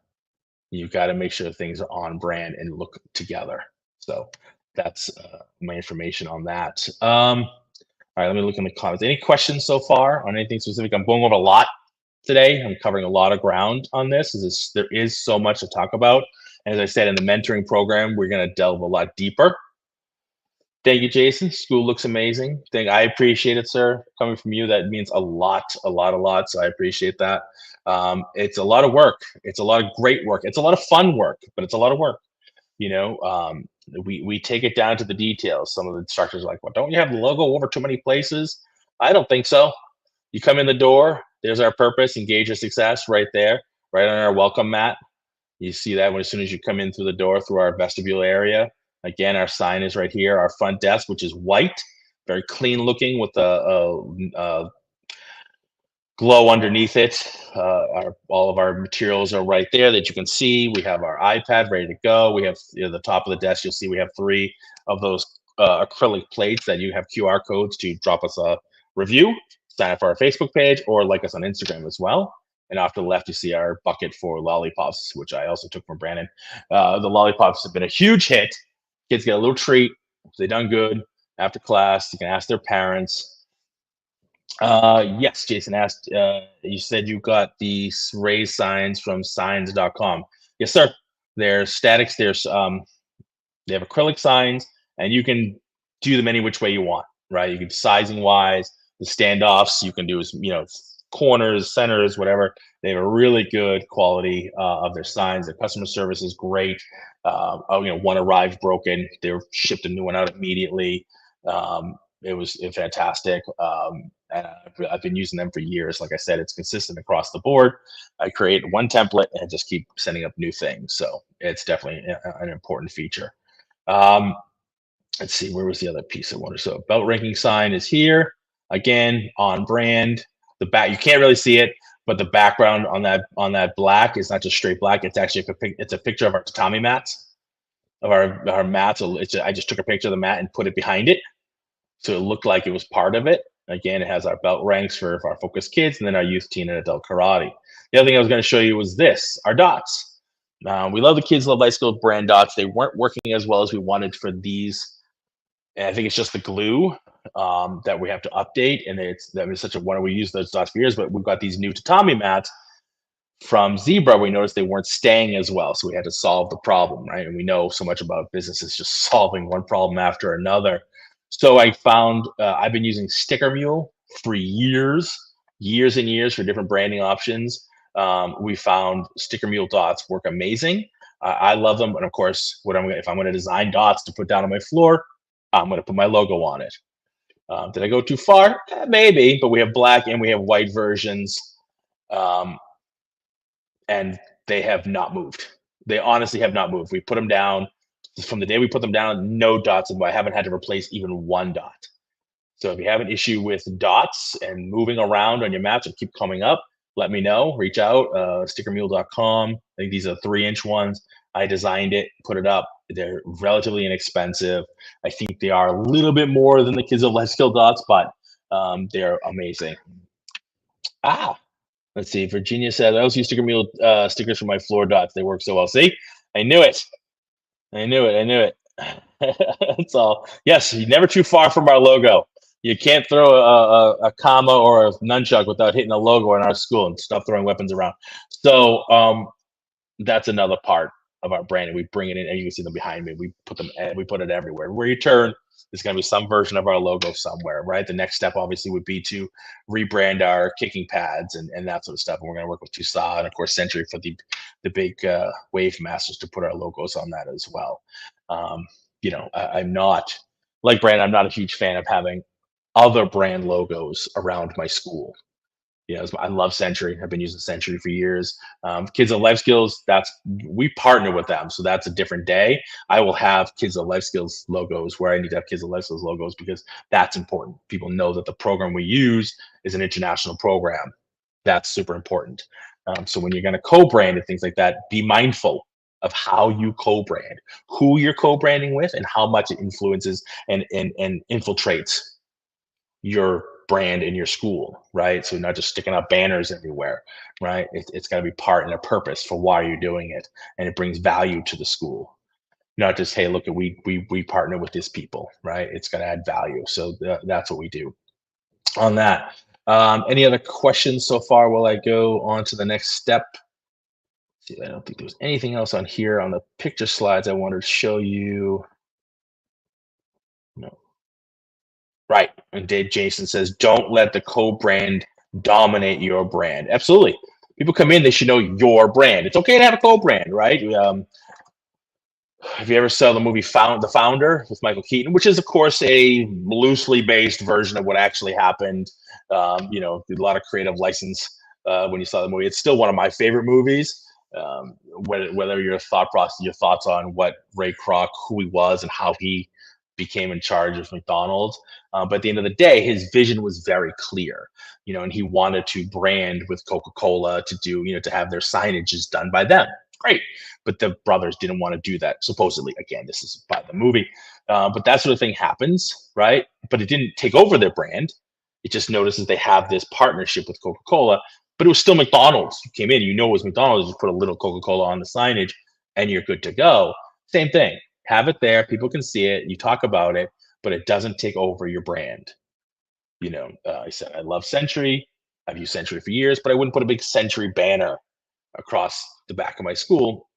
You've got to make sure things are on brand and look together. So that's my information on that. All right, let me look in the comments. Any questions so far on anything specific? I'm going over a lot today. I'm covering a lot of ground on this. There is so much to talk about. And as I said, in the mentoring program, we're going to delve a lot deeper. Thank you, Jason. School looks amazing. I appreciate it, sir. Coming from you, that means a lot. So I appreciate that. It's a lot of work. It's a lot of great work. It's a lot of fun work, but it's a lot of work. We take it down to the details. Some of the instructors are like, well, don't you have the logo over too many places? I don't think so. You come in the door, there's our purpose, engage your success right there, right on our welcome mat. You see that as soon as you come in through the door, through our vestibule area. Again, our sign is right here, our front desk, which is white, very clean looking with a glow underneath it. All of our materials are right there that you can see. We have our iPad ready to go. We have the top of the desk. You'll see we have 3 of those acrylic plates that you have QR codes to drop us a review, sign up for our Facebook page, or like us on Instagram as well. And off to the left, you see our bucket for lollipops, which I also took from Brandon. The lollipops have been a huge hit. Kids get a little treat if they've done good after class. You can ask their parents. Yes, Jason asked, you said you got the raised signs from signs.com. Yes, sir. There's statics. There's They have acrylic signs, and you can do them any which way you want, right? You can sizing wise, the standoffs you can do is corners, centers, whatever. They have a really good quality of their signs. Their customer service is great. One arrived broken, they were shipped a new one out immediately. It was fantastic. And I've been using them for years. Like I said, it's consistent across the board. I create one template and just keep sending up new things. So it's definitely an important feature. Let's see, where was the other piece I wanted? So belt ranking sign is here. Again, on brand. The back, you can't really see it, but the background on that black is not just straight black. It's actually it's a picture of our tatami mats, of our mats. So I just took a picture of the mat and put it behind it, so it looked like it was part of it. Again, it has our belt ranks for our focus kids, and then our youth, teen, and adult karate. The other thing I was going to show you was this, our dots. We love the Kids Love Life Skills brand dots. They weren't working as well as we wanted for these. And I think it's just the glue that we have to update. And that was such a wonder. We used those dots for years, but we've got these new tatami mats from Zebra. We noticed they weren't staying as well. So we had to solve the problem, right? And we know so much about businesses just solving one problem after another. So I found I've been using Sticker Mule for years and years for different branding options. We found Sticker Mule dots work amazing. I love them. And of course, if I'm going to design dots to put down on my floor, I'm going to put my logo on it. Did I go too far? Maybe, but we have black and we have white versions. And they have not moved. They honestly have not moved. We put them down from the day we put them down, no dots. And I haven't had to replace even one dot. So if you have an issue with dots and moving around on your mats and keep coming up, let me know. Reach out, stickermule.com. I think these are 3-inch ones. I designed it, put it up. They're relatively inexpensive. I think they are a little bit more than the Kids of Life Skill dots, but they're amazing. Let's see. Virginia says, I also use Sticker Mule stickers for my floor dots. They work so well. See? I knew it. That's all. Yes, you're never too far from our logo. You can't throw a comma or a nunchuck without hitting a logo in our school and stop throwing weapons around. So that's another part of our branding. We bring it in, and you can see them behind me. We put it everywhere. Where you turn, there's going to be some version of our logo somewhere, right? The next step obviously would be to rebrand our kicking pads and that sort of stuff. And we're going to work with Tucson and of course Century for the big Wave Masters to put our logos on that as well. I'm not like Brand. I'm not a huge fan of having other brand logos around my school. I love Century. I've been using Century for years. Kids of Life Skills, we partner with them, so that's a different day. I will have Kids of Life Skills logos where I need to have Kids of Life Skills logos because that's important. People know that the program we use is an international program. That's super important. So when you're going to co-brand and things like that, be mindful of how you co-brand, who you're co-branding with, and how much it influences and infiltrates your brand in your school, right? So not just sticking up banners everywhere, right? It's got to be part and a purpose for why you're doing it, and it brings value to the school. Not just, hey, look, we partner with these people, right? It's going to add value. So that's what we do on that. Any other questions so far while I go on to the next step? See, I don't think there's anything else on here on the picture slides I wanted to show you. No. Right. And Dave Jason says, don't let the co-brand dominate your brand. Absolutely. People come in, they should know your brand. It's okay to have a co-brand, right? If you ever saw the movie The Founder with Michael Keaton, which is, of course, a loosely based version of what actually happened, a lot of creative license when you saw the movie. It's still one of my favorite movies. Whether your thoughts on what Ray Kroc, who he was and how he became in charge of McDonald's. But at the end of the day, his vision was very clear, and he wanted to brand with Coca-Cola to do, to have their signages done by them. Great. But the brothers didn't want to do that, supposedly. Again, this is by the movie. But that sort of thing happens, right? But it didn't take over their brand. It just notices they have this partnership with Coca-Cola, but it was still McDonald's. You came in, it was McDonald's, you put a little Coca-Cola on the signage and you're good to go. Same thing. Have it there. People can see it. You talk about it, but it doesn't take over your brand. I said, I love Century. I've used Century for years, but I wouldn't put a big Century banner across the back of my school.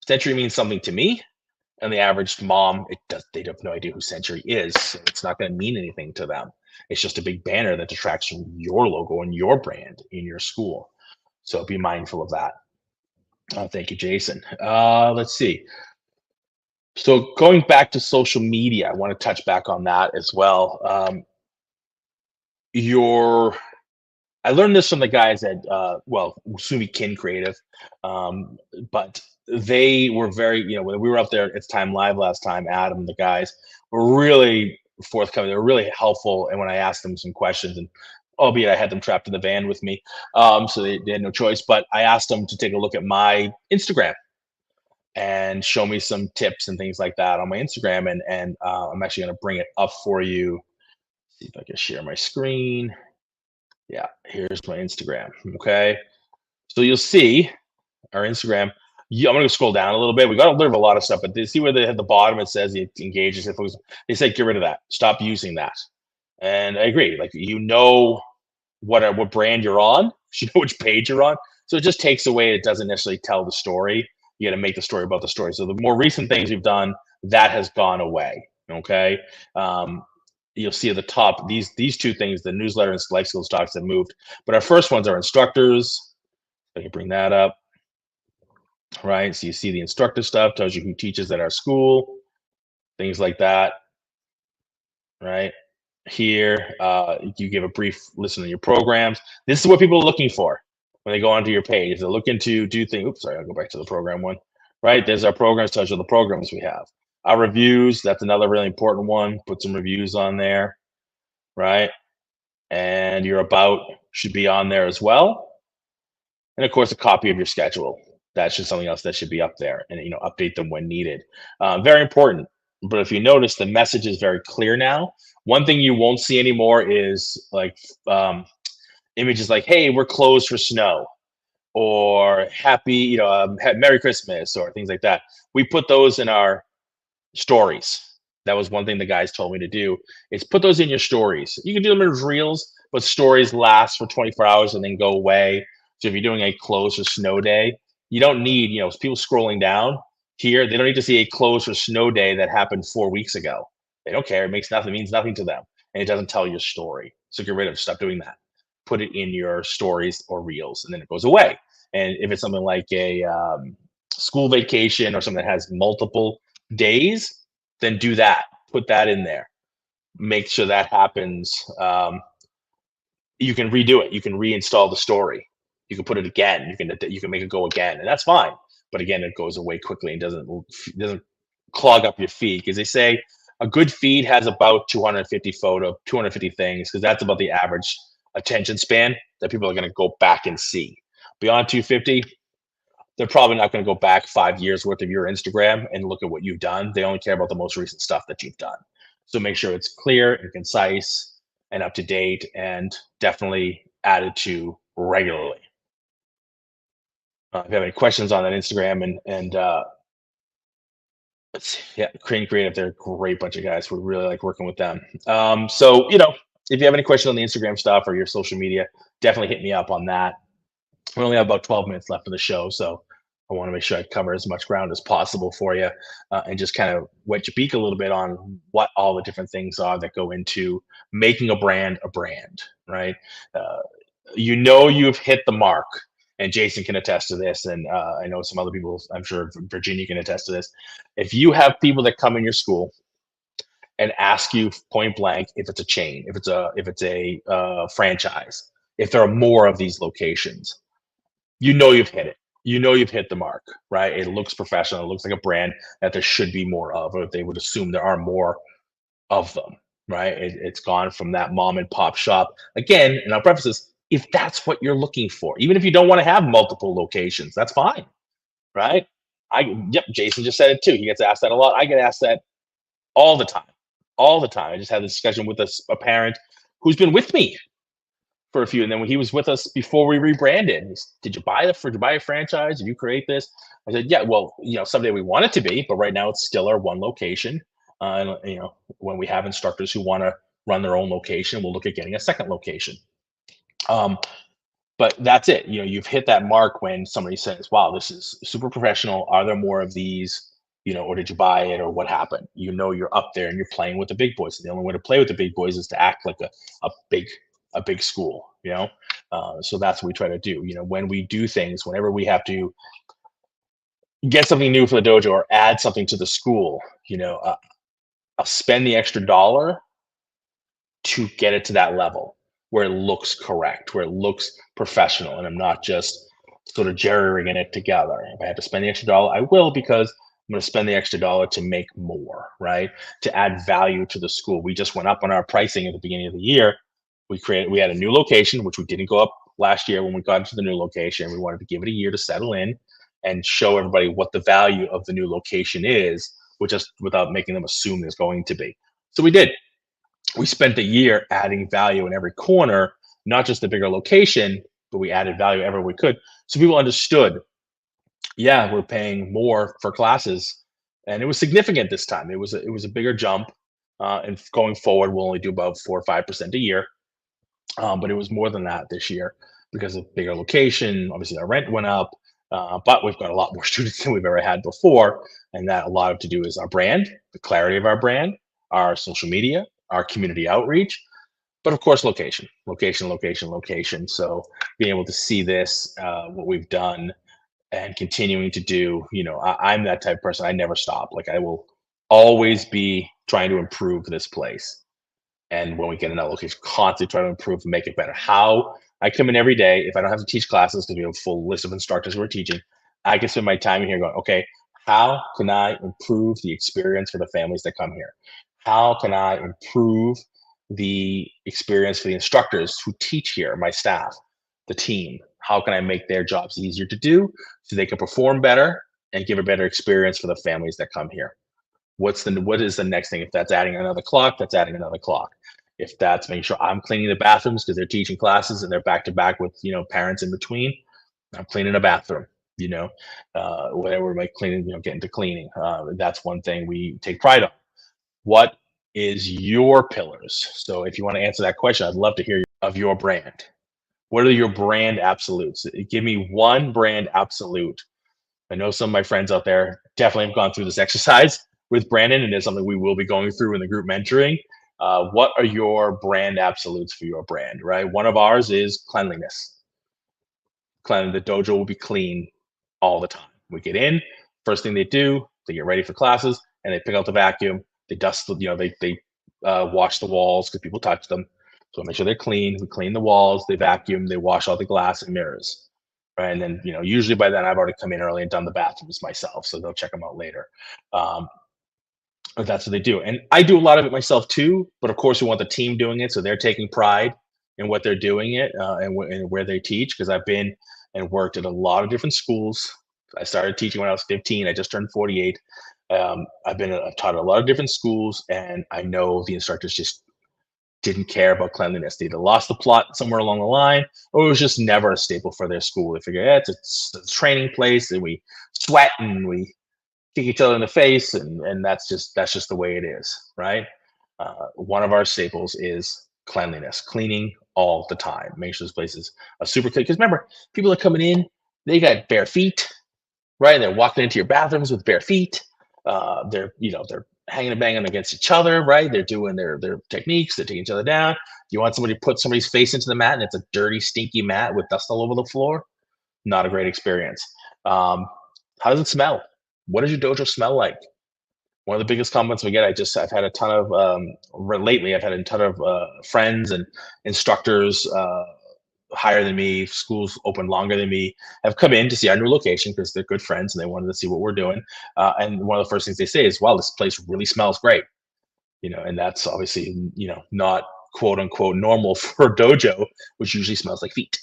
Century means something to me. And the average mom, they have no idea who Century is. So it's not going to mean anything to them. It's just a big banner that detracts from your logo and your brand in your school. So be mindful of that. Thank you, Jason. Let's see. So going back to social media, I want to touch back on that as well. Your I learned this from the guys at Sumi Kin Creative, um, but they were very, when we were up there at Time Live last time, Adam, the guys were really forthcoming. They were really helpful, and when I asked them some questions, and albeit I had them trapped in the van with me, so they had no choice. But I asked them to take a look at my Instagram and show me some tips and things like that on my Instagram, and I'm actually going to bring it up for you. See if I can share my screen. Yeah, here's my Instagram. Okay. So you'll see our Instagram. I'm going to scroll down a little bit. We got to learn a lot of stuff, but they see where they at the bottom, it says it engages. They say, get rid of that. Stop using that. And I agree. Like, what brand you're on, you know which page you're on. So it just takes away, it doesn't necessarily tell the story. You got to make the story about the story. So the more recent things you've done, that has gone away. Okay. You'll see at the top these two things, the newsletter and life skills talks, have moved. But our first ones are instructors. I can bring that up. Right. So you see the instructor stuff, tells you who teaches at our school, things like that. Right. Here, you give a brief listen to your programs. This is what people are looking for when they go onto your page. They're looking to do things. Oops, sorry, I'll go back to the program one. Right. There's our programs, tells you the programs we have. Our reviews, that's another really important one. Put some reviews on there. Right. And your about should be on there as well. And of course, a copy of your schedule. That's just something else that should be up there, and update them when needed. Very important. But if you notice, the message is very clear now. One thing you won't see anymore is like images like, "Hey, we're closed for snow," or "Happy, Merry Christmas," or things like that. We put those in our stories. That was one thing the guys told me to do, is put those in your stories. You can do them as reels, but stories last for 24 hours and then go away. So if you're doing a close or snow day, you don't need, people scrolling down here, they don't need to see a close or snow day that happened 4 weeks ago. They don't care. It means nothing to them. And it doesn't tell your story. So get rid of it. Stop doing that. Put it in your stories or reels, and then it goes away. And if it's something like a school vacation or something that has multiple days, then do that. Put that in there. Make sure that happens. You can redo it. You can reinstall the story. You can put it again. You can make it go again, and that's fine. But again, it goes away quickly and doesn't clog up your feed, because they say a good feed has about 250 things, because that's about the average attention span that people are going to go back and see. Beyond 250, they're probably not going to go back 5 years worth of your Instagram and look at what you've done. They only care about the most recent stuff that you've done. So make sure it's clear and concise and up to date, and definitely added to regularly. If you have any questions on that Instagram and let's see, yeah, Crane Creative, they're a great bunch of guys. We really like working with them. So if you have any questions on the Instagram stuff or your social media, definitely hit me up on that. We only have about 12 minutes left of the show, so I want to make sure I cover as much ground as possible for you, and just kind of wet your beak a little bit on what all the different things are that go into making a brand, right? You've hit the mark, and Jason can attest to this, and I know some other people, I'm sure Virginia can attest to this. If you have people that come in your school and ask you point blank if it's a chain, if it's a franchise, if there are more of these locations, you've hit it. You've hit the mark, right? It looks professional. It looks like a brand that there should be more of, or they would assume there are more of them, right? It's gone from that mom and pop shop. Again, and I'll preface this, if that's what you're looking for, even if you don't want to have multiple locations, that's fine, right? Yep, Jason just said it too. He gets asked that a lot. I get asked that all the time, all the time. I just had a discussion with a parent who's been with me for a few, and then when he was with us before we rebranded, did you buy a franchise? Did you create this? I said, yeah. Well, someday we want it to be, but right now it's still our one location. And when we have instructors who want to run their own location, we'll look at getting a second location. But that's it. You've hit that mark when somebody says, "Wow, this is super professional. Are there more of these?" or did you buy it, or what happened? You're up there and you're playing with the big boys. And the only way to play with the big boys is to act like a big a big school. So that's what we try to do. When we do things, whenever we have to get something new for the dojo or add something to the school, I'll spend the extra dollar to get it to that level where it looks correct, where it looks professional, and I'm not just sort of jerry-rigging it together. If I have to spend the extra dollar, I will, because I'm going to spend the extra dollar to make more, right? To add value to the school. We just went up on our pricing at the beginning of the year. We had a new location, which we didn't go up last year when we got into the new location. We wanted to give it a year to settle in and show everybody what the value of the new location is, with just without making them assume there's going to be. So we did. We spent a year adding value in every corner, not just the bigger location, but we added value everywhere we could. So people understood, yeah, we're paying more for classes. And it was significant this time. It was a bigger jump. And going forward, we'll only do about 4 or 5% a year. But it was more than that this year because of bigger location. Obviously, our rent went up, but we've got a lot more students than we've ever had before, and that a lot of to do is our brand, the clarity of our brand, our social media, our community outreach, but of course, location, location, location, location. So being able to see this, what we've done, and continuing to do, I'm that type of person. I never stop. Like, I will always be trying to improve this place. And when we get another location, constantly try to improve and make it better. How I come in every day, if I don't have to teach classes because we have a full list of instructors who are teaching, I can spend my time in here going, okay, how can I improve the experience for the families that come here? How can I improve the experience for the instructors who teach here, my staff, the team? How can I make their jobs easier to do so they can perform better and give a better experience for the families that come here? What is the next thing? If that's adding another clock, that's adding another clock. If that's making sure I'm cleaning the bathrooms because they're teaching classes and they're back to back with parents in between, I'm cleaning a bathroom. Whatever my cleaning, getting to cleaning. That's one thing we take pride on. What is your pillars? So if you want to answer that question, I'd love to hear of your brand. What are your brand absolutes? Give me one brand absolute. I know some of my friends out there definitely have gone through this exercise with Brandon, and it's something we will be going through in the group mentoring. What are your brand absolutes for your brand, right? One of ours is cleanliness. The dojo will be clean all the time. We get in, first thing they do, they get ready for classes, and they pick out the vacuum. They dust, they wash the walls because people touch them. So make sure they're clean. We clean the walls, they vacuum, they wash all the glass and mirrors. Right. And then, usually by then I've already come in early and done the bathrooms myself. So they'll check them out later. Um, but that's what they do. And I do a lot of it myself too. But of course, we want the team doing it. So they're taking pride in what they're doing it, and where they teach. Because I've been and worked at a lot of different schools. I started teaching when I was 15. I just turned 48. I've taught at a lot of different schools, and I know the instructors just didn't care about cleanliness. They either lost the plot somewhere along the line, or it was just never a staple for their school. They figure, yeah, it's a training place, and we sweat and we kick each other in the face, and that's just the way it is, right? One of our staples is cleanliness, cleaning all the time. Make sure this place is a super clean. Because remember, people are coming in, they got bare feet, right? And they're walking into your bathrooms with bare feet. They're hanging and banging against each other, right? They're doing their techniques. They're taking each other down. You want somebody to put somebody's face into the mat, and it's a dirty, stinky mat with dust all over the floor. Not a great experience. Um, how does it smell? What does your dojo smell like? One of the biggest compliments we get, I've had a ton of lately. I've had a ton of friends and instructors higher than me, schools open longer than me, have come in to see our new location because they're good friends and they wanted to see what we're doing. And one of the first things they say is, "Wow, this place really smells great." And that's obviously not quote unquote normal for a dojo, which usually smells like feet.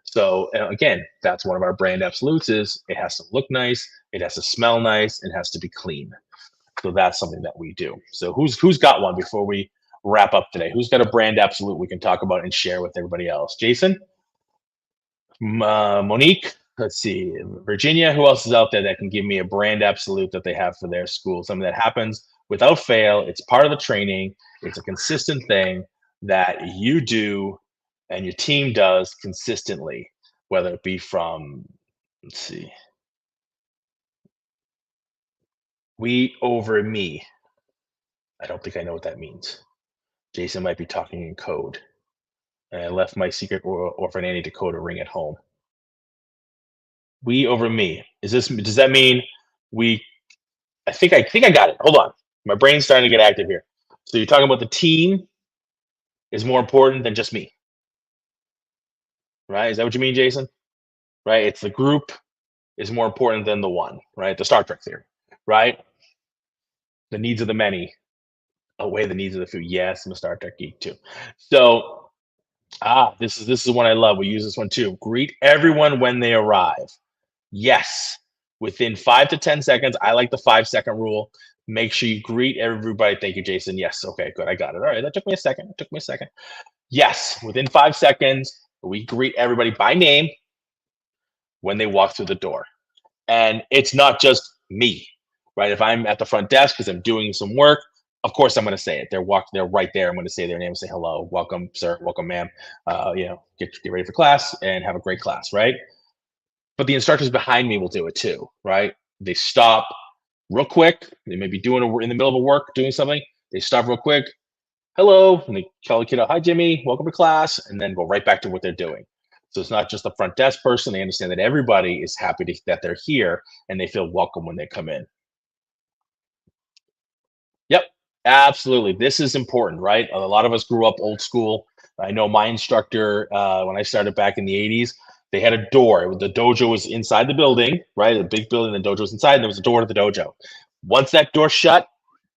So again, that's one of our brand absolutes: is it has to look nice, it has to smell nice, it has to be clean. So that's something that we do. So who's got one before we wrap up today? Who's got a brand absolute we can talk about and share with everybody else? Jason? Monique, let's see, Virginia. Who else is out there that can give me a brand absolute that they have for their school? Something that happens without fail. It's part of the training. It's a consistent thing that you do and your team does consistently, whether it be from, let's see, We over me. I don't think I know what that means. Jason might be talking in code. And I left my secret orphan Annie Dakota ring at home. We over me. Does that mean we I think I got it. Hold on. My brain's starting to get active here. So you're talking about the team is more important than just me, right? Is that what you mean, Jason? Right? It's the group is more important than the one, right? The Star Trek theory, right? The needs of the many outweigh the needs of the few. Yes, I'm a Star Trek geek too. So this is one I love. We use this one too. Greet everyone when they arrive. Yes, within 5 to 10 seconds. I like the 5 second rule. Make sure you greet everybody. Thank you, Jason. Yes. Okay, good. I got it. All right. That took me a second. It took me a second. Yes, within 5 seconds, we greet everybody by name when they walk through the door. And it's not just me, right? If I'm at the front desk because I'm doing some work, of course I'm going to say it. They're right there. I'm going to say their name and say hello, welcome, sir, welcome, ma'am. Get ready for class and have a great class, right? But the instructors behind me will do it too, right? They stop real quick. They may be in the middle of a work, doing something. They stop real quick. Hello, and they tell the kid, "Hi, Jimmy, welcome to class," and then go right back to what they're doing. So it's not just the front desk person. They understand that everybody is happy that they're here and they feel welcome when they come in. Yep, absolutely. This is important, right? A lot of us grew up old school. I know my instructor, when I started back in the 80s, they had a door. The dojo was inside the building, right? A big building, the dojo was inside, and there was a door to the dojo. Once that door shut,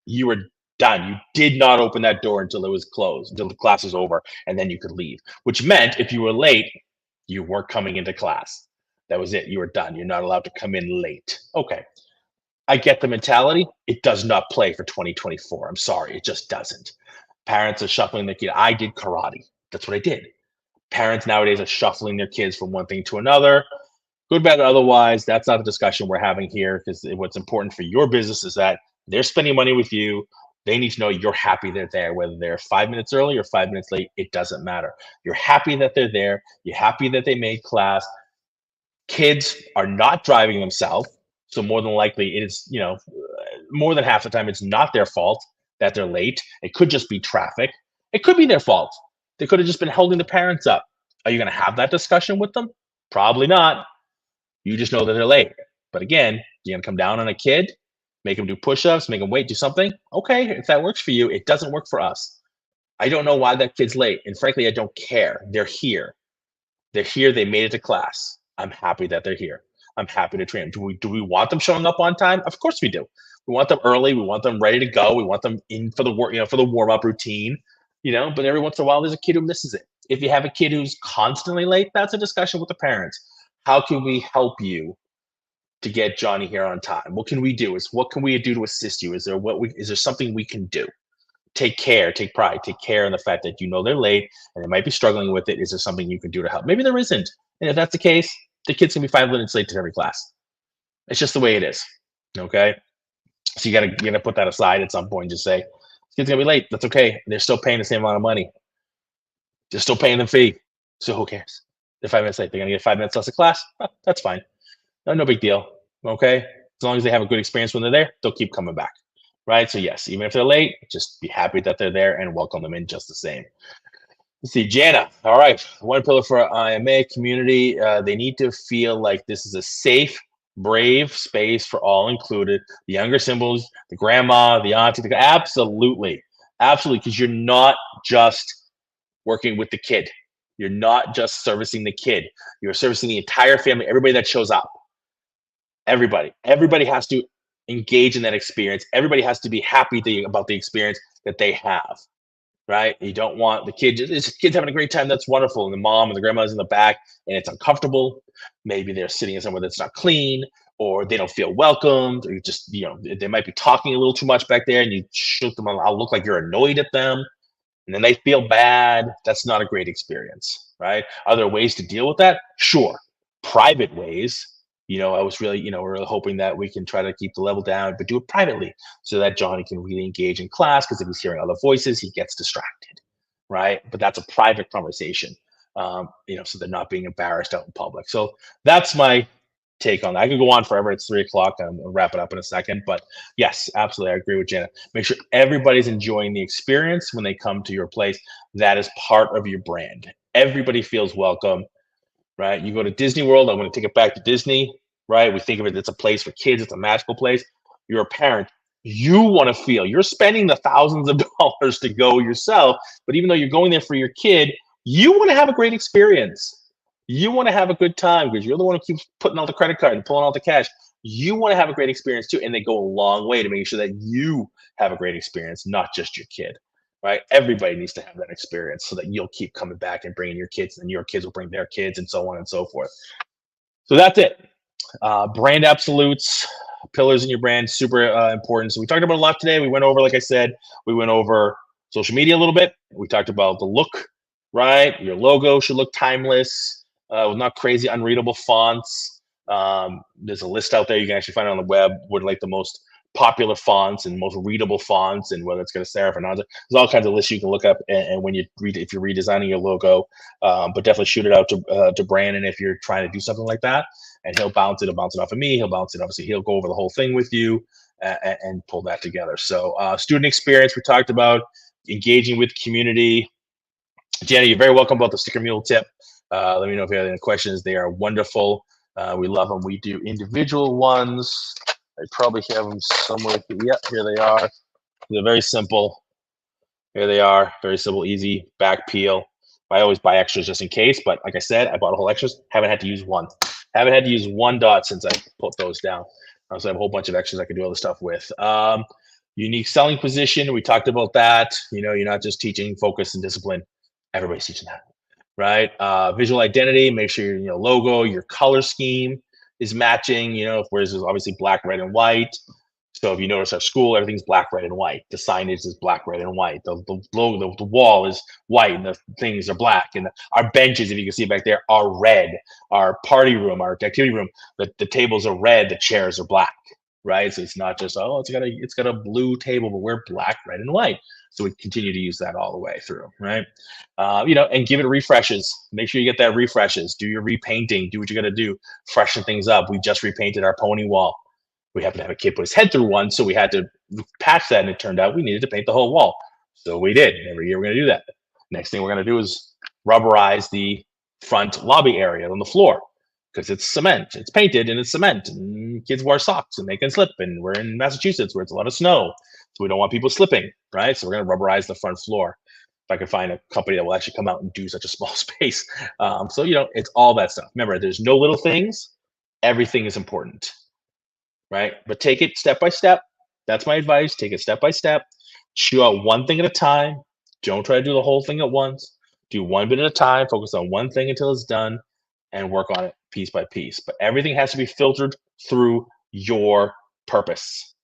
you were done. You did not open that door until it was closed, until the class was over, and then you could leave, which meant if you were late, you weren't coming into class. That was it. You were done. You're not allowed to come in late. Okay. I get the mentality. It does not play for 2024. I'm sorry. It just doesn't. Parents are shuffling their kid. I did karate. That's what I did. Parents nowadays are shuffling their kids from one thing to another. Good, bad, or otherwise, that's not the discussion we're having here because what's important for your business is that they're spending money with you. They need to know you're happy they're there, whether they're 5 minutes early or 5 minutes late, it doesn't matter. You're happy that they're there. You're happy that they made class. Kids are not driving themselves. So more than likely, it is, more than half the time, it's not their fault that they're late. It could just be traffic. It could be their fault. They could have just been holding the parents up. Are you going to have that discussion with them? Probably not. You just know that they're late. But again, you're going to come down on a kid, make them do push ups, make them wait, do something. Okay, if that works for you, it doesn't work for us. I don't know why that kid's late. And frankly, I don't care. They're here. They're here. They made it to class. I'm happy that they're here. I'm happy to train them. Do we want them showing up on time? Of course we do. We want them early. We want them ready to go. We want them in for the work, for the warm up routine. But every once in a while, there's a kid who misses it. If you have a kid who's constantly late, that's a discussion with the parents. How can we help you to get Johnny here on time? What can we do? What can we do to assist you? Is there something we can do? Take care, take pride, take care in the fact that they're late and they might be struggling with it. Is there something you can do to help? Maybe there isn't. And if that's the case, the kid's gonna be 5 minutes late to every class. It's just the way it is. Okay. So you gotta put that aside at some point and just say, this kid's gonna be late. That's okay. They're still paying the same amount of money. They're still paying the fee. So who cares? They're 5 minutes late. They're gonna get 5 minutes less of class. That's fine. No big deal. Okay. As long as they have a good experience when they're there, they'll keep coming back. Right. So yes, even if they're late, just be happy that they're there and welcome them in just the same. Let's see, Jana. All right. One pillar for IMA community. They need to feel like this is a safe, brave space for all included. The younger symbols, the grandma, the auntie, absolutely. Absolutely. Because you're not just working with the kid. You're not just servicing the kid. You're servicing the entire family, everybody that shows up. Everybody has to engage in that experience. Everybody has to be happy about the experience that they have, right? You don't want the kids having a great time. That's wonderful. And the mom and the grandma's in the back and it's uncomfortable. Maybe they're sitting in somewhere that's not clean or they don't feel welcomed or they might be talking a little too much back there and you shoot them. I'll look like you're annoyed at them and then they feel bad. That's not a great experience, right? Are there ways to deal with that? Sure. Private ways. I was really, we're really hoping that we can try to keep the level down, but do it privately so that Johnny can really engage in class because if he's hearing other voices, he gets distracted, right? But that's a private conversation, so they're not being embarrassed out in public. So that's my take on that. I could go on forever. It's 3 o'clock. I'll wrap it up in a second. But yes, absolutely. I agree with Janet. Make sure everybody's enjoying the experience when they come to your place. That is part of your brand. Everybody feels welcome, right? You go to Disney World, I'm going to take it back to Disney, right? We think of it, it's a place for kids, it's a magical place. You're a parent. You want to feel you're spending the thousands of dollars to go yourself, but even though you're going there for your kid, you want to have a great experience. You want to have a good time because you're the one who keeps putting all the credit card and pulling all the cash. You want to have a great experience too, and they go a long way to making sure that you have a great experience, not just your kid, right? Everybody needs to have that experience so that you'll keep coming back and bringing your kids, and your kids will bring their kids, and so on and so forth. So that's it. Brand absolutes, pillars in your brand, super important. So we talked about a lot today. We went over, like I said, we went over social media a little bit. We talked about the look, right? Your logo should look timeless, with not crazy, unreadable fonts. There's a list out there you can actually find on the web with like the most popular fonts and most readable fonts, and whether it's going to serif or not. There's all kinds of lists you can look up, and when you read, if you're redesigning your logo, but definitely shoot it out to Brandon if you're trying to do something like that, and he'll bounce it. He'll bounce it off of me. He'll bounce it. Obviously, he'll go over the whole thing with you and pull that together. So, student experience we talked about, engaging with community. Jenny, you're very welcome about the sticker mule tip. Let me know if you have any questions. They are wonderful. We love them. We do individual ones. I probably have them somewhere. Yep, here they are. They're very simple. Here they are. Very simple, easy back peel. I always buy extras just in case, but like I said, I bought a whole extras. Haven't had to use one. Haven't had to use one dot since I put those down. So I have a whole bunch of extras I can do all the stuff with. Unique selling position. We talked about that. You know, you're not just teaching focus and discipline. Everybody's teaching that, right? Visual identity. Make sure your logo, your color scheme is matching. Whereas there's obviously black, red, and white. So if you notice our school, everything's black, red, and white. The signage is black, red, and white. The logo, the wall is white, and the things are black. And our benches, if you can see back there, are red. Our party room, our activity room, the tables are red, the chairs are black, right? So it's not just it's got a blue table, but we're black, red, and white. So we continue to use that all the way through, right? And give it refreshes. Make sure you get that refreshes. Do your repainting. Do what you got to do. Freshen things up. We just repainted our pony wall. We happened to have a kid put his head through one, so we had to patch that, and it turned out we needed to paint the whole wall. So we did. Every year we're going to do that. Next thing we're going to do is rubberize the front lobby area on the floor because it's cement. It's painted and it's cement, and kids wear socks and they can slip. And we're in Massachusetts where it's a lot of snow, so we don't want people slipping, right? So we're going to rubberize the front floor. If I can find a company that will actually come out and do such a small space. So it's all that stuff. Remember, there's no little things. Everything is important. Right? But take it step by step. That's my advice. Take it step by step. Chew out one thing at a time. Don't try to do the whole thing at once. Do one bit at a time. Focus on one thing until it's done and work on it piece by piece. But everything has to be filtered through your purpose.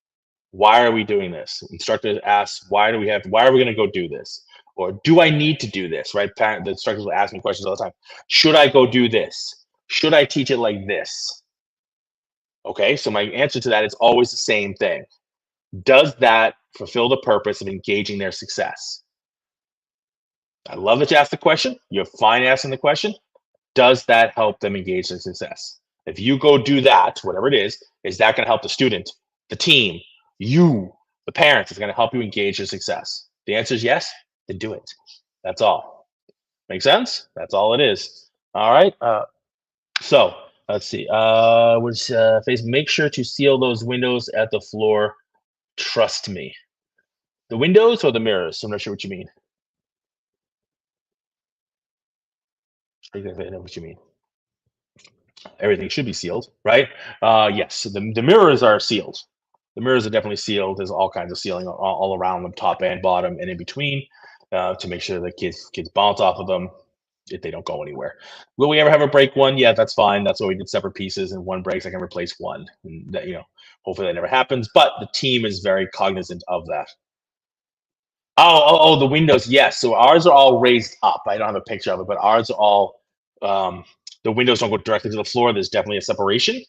Why are we doing this? Instructors ask, why are we going to go do this? Or do I need to do this? Right? The instructors will ask me questions all the time. Should I go do this? Should I teach it like this? Okay, so my answer to that is always the same thing. Does that fulfill the purpose of engaging their success? I love that you asked the question. You're fine asking the question. Does that help them engage their success? If you go do that, whatever it is that going to help the student, the team, you, the parents? It's going to help you engage your success. The answer is yes, then do it. That's all. Make sense? That's all it is. All right. So let's see. Make sure to seal those windows at the floor. Trust me. The windows or the mirrors? I'm not sure what you mean. I know what you mean. Everything should be sealed, right? Yes. The mirrors are sealed. The mirrors are definitely sealed. There's all kinds of sealing all around them, top and bottom, and in between, to make sure the kids bounce off of them if they don't go anywhere. Will we ever have a break one? Yeah, that's fine. That's why we did separate pieces, and one breaks, I can replace one. And that, hopefully that never happens. But the team is very cognizant of that. Oh, the windows. Yes. So ours are all raised up. I don't have a picture of it, but ours are all, the windows don't go directly to the floor. There's definitely a separation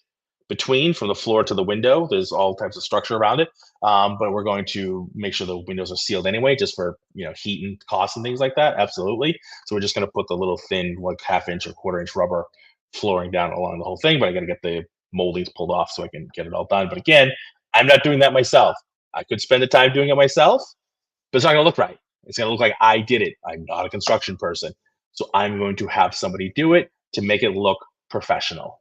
from the floor to the window. There's all types of structure around it. But we're going to make sure the windows are sealed anyway, just for heat and cost and things like that. Absolutely. So we're just going to put the little thin, like half-inch or quarter-inch rubber flooring down along the whole thing. But I got to get the moldings pulled off so I can get it all done. But again, I'm not doing that myself. I could spend the time doing it myself, but it's not going to look right. It's going to look like I did it. I'm not a construction person. So I'm going to have somebody do it to make it look professional,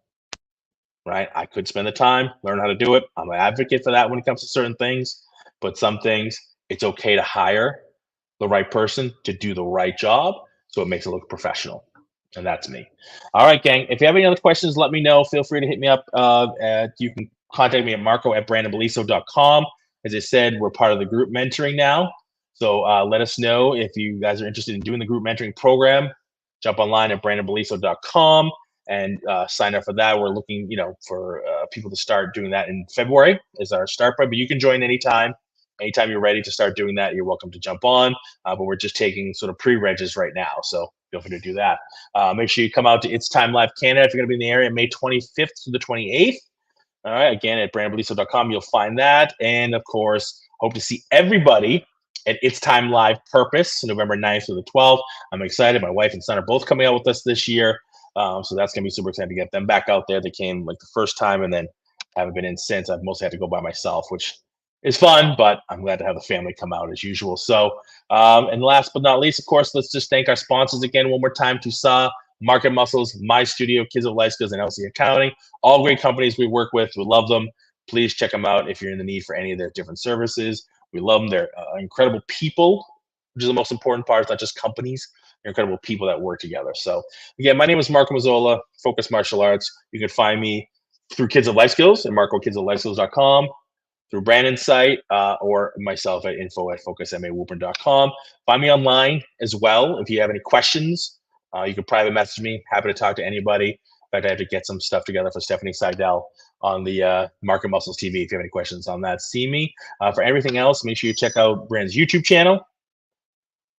right? I could spend the time, learn how to do it. I'm an advocate for that when it comes to certain things, but some things it's okay to hire the right person to do the right job so it makes it look professional. And that's me. All right, gang. If you have any other questions, let me know. Feel free to hit me up. You can contact me at marco@brandonbeliso.com. As I said, we're part of the group mentoring now. So let us know if you guys are interested in doing the group mentoring program. Jump online at brandonbeliso.com and sign up for that. We're looking, for people to start doing that in February is our start point, but you can join anytime. Anytime you're ready to start doing that, you're welcome to jump on. But we're just taking sort of pre-regis right now, so feel free to do that. Make sure you come out to It's Time Live Canada if you're going to be in the area, May 25th to the 28th. All right, again at brandonbeliso.com, you'll find that, and of course, hope to see everybody at It's Time Live Purpose, November 9th through the 12th. I'm excited. My wife and son are both coming out with us this year, so that's going to be super exciting to get them back out there. They came like the first time, and then haven't been in since. I've mostly had to go by myself, which is fun, but I'm glad to have the family come out as usual. So, and last but not least, of course, let's just thank our sponsors again one more time: Tusa, Market Muscles, My Studio, Kids of Life Skills, and LC Accounting. All great companies we work with. We love them. Please check them out if you're in the need for any of their different services. We love them. They're incredible people, which is the most important part. It's not just companies. They're incredible people that work together. So, again, my name is Marco Mazzola, Focus Martial Arts. You can find me through Kids of Life Skills at marcokidsoflifeskills.com, through Brandon's site, or myself at info@focusmawoburn.com. Find me online as well. If you have any questions, you can private message me. Happy to talk to anybody. In fact, I have to get some stuff together for Stephanie Seidel on the Market Muscles TV. If you have any questions on that, see me. For everything else, make sure you check out Brandon's YouTube channel.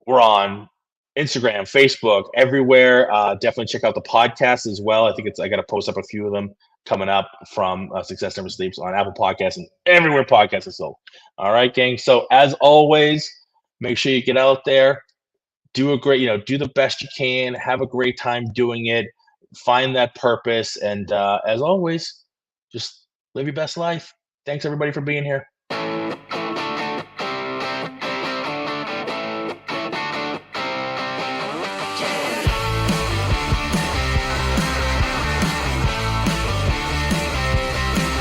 We're on Instagram, Facebook, everywhere. Definitely check out the podcast as well. I got to post up a few of them coming up from Success Never Sleeps on Apple Podcasts and everywhere podcasts are sold. All right, gang. So as always, make sure you get out there, do the best you can, have a great time doing it, find that purpose, and as always, just live your best life. Thanks everybody for being here.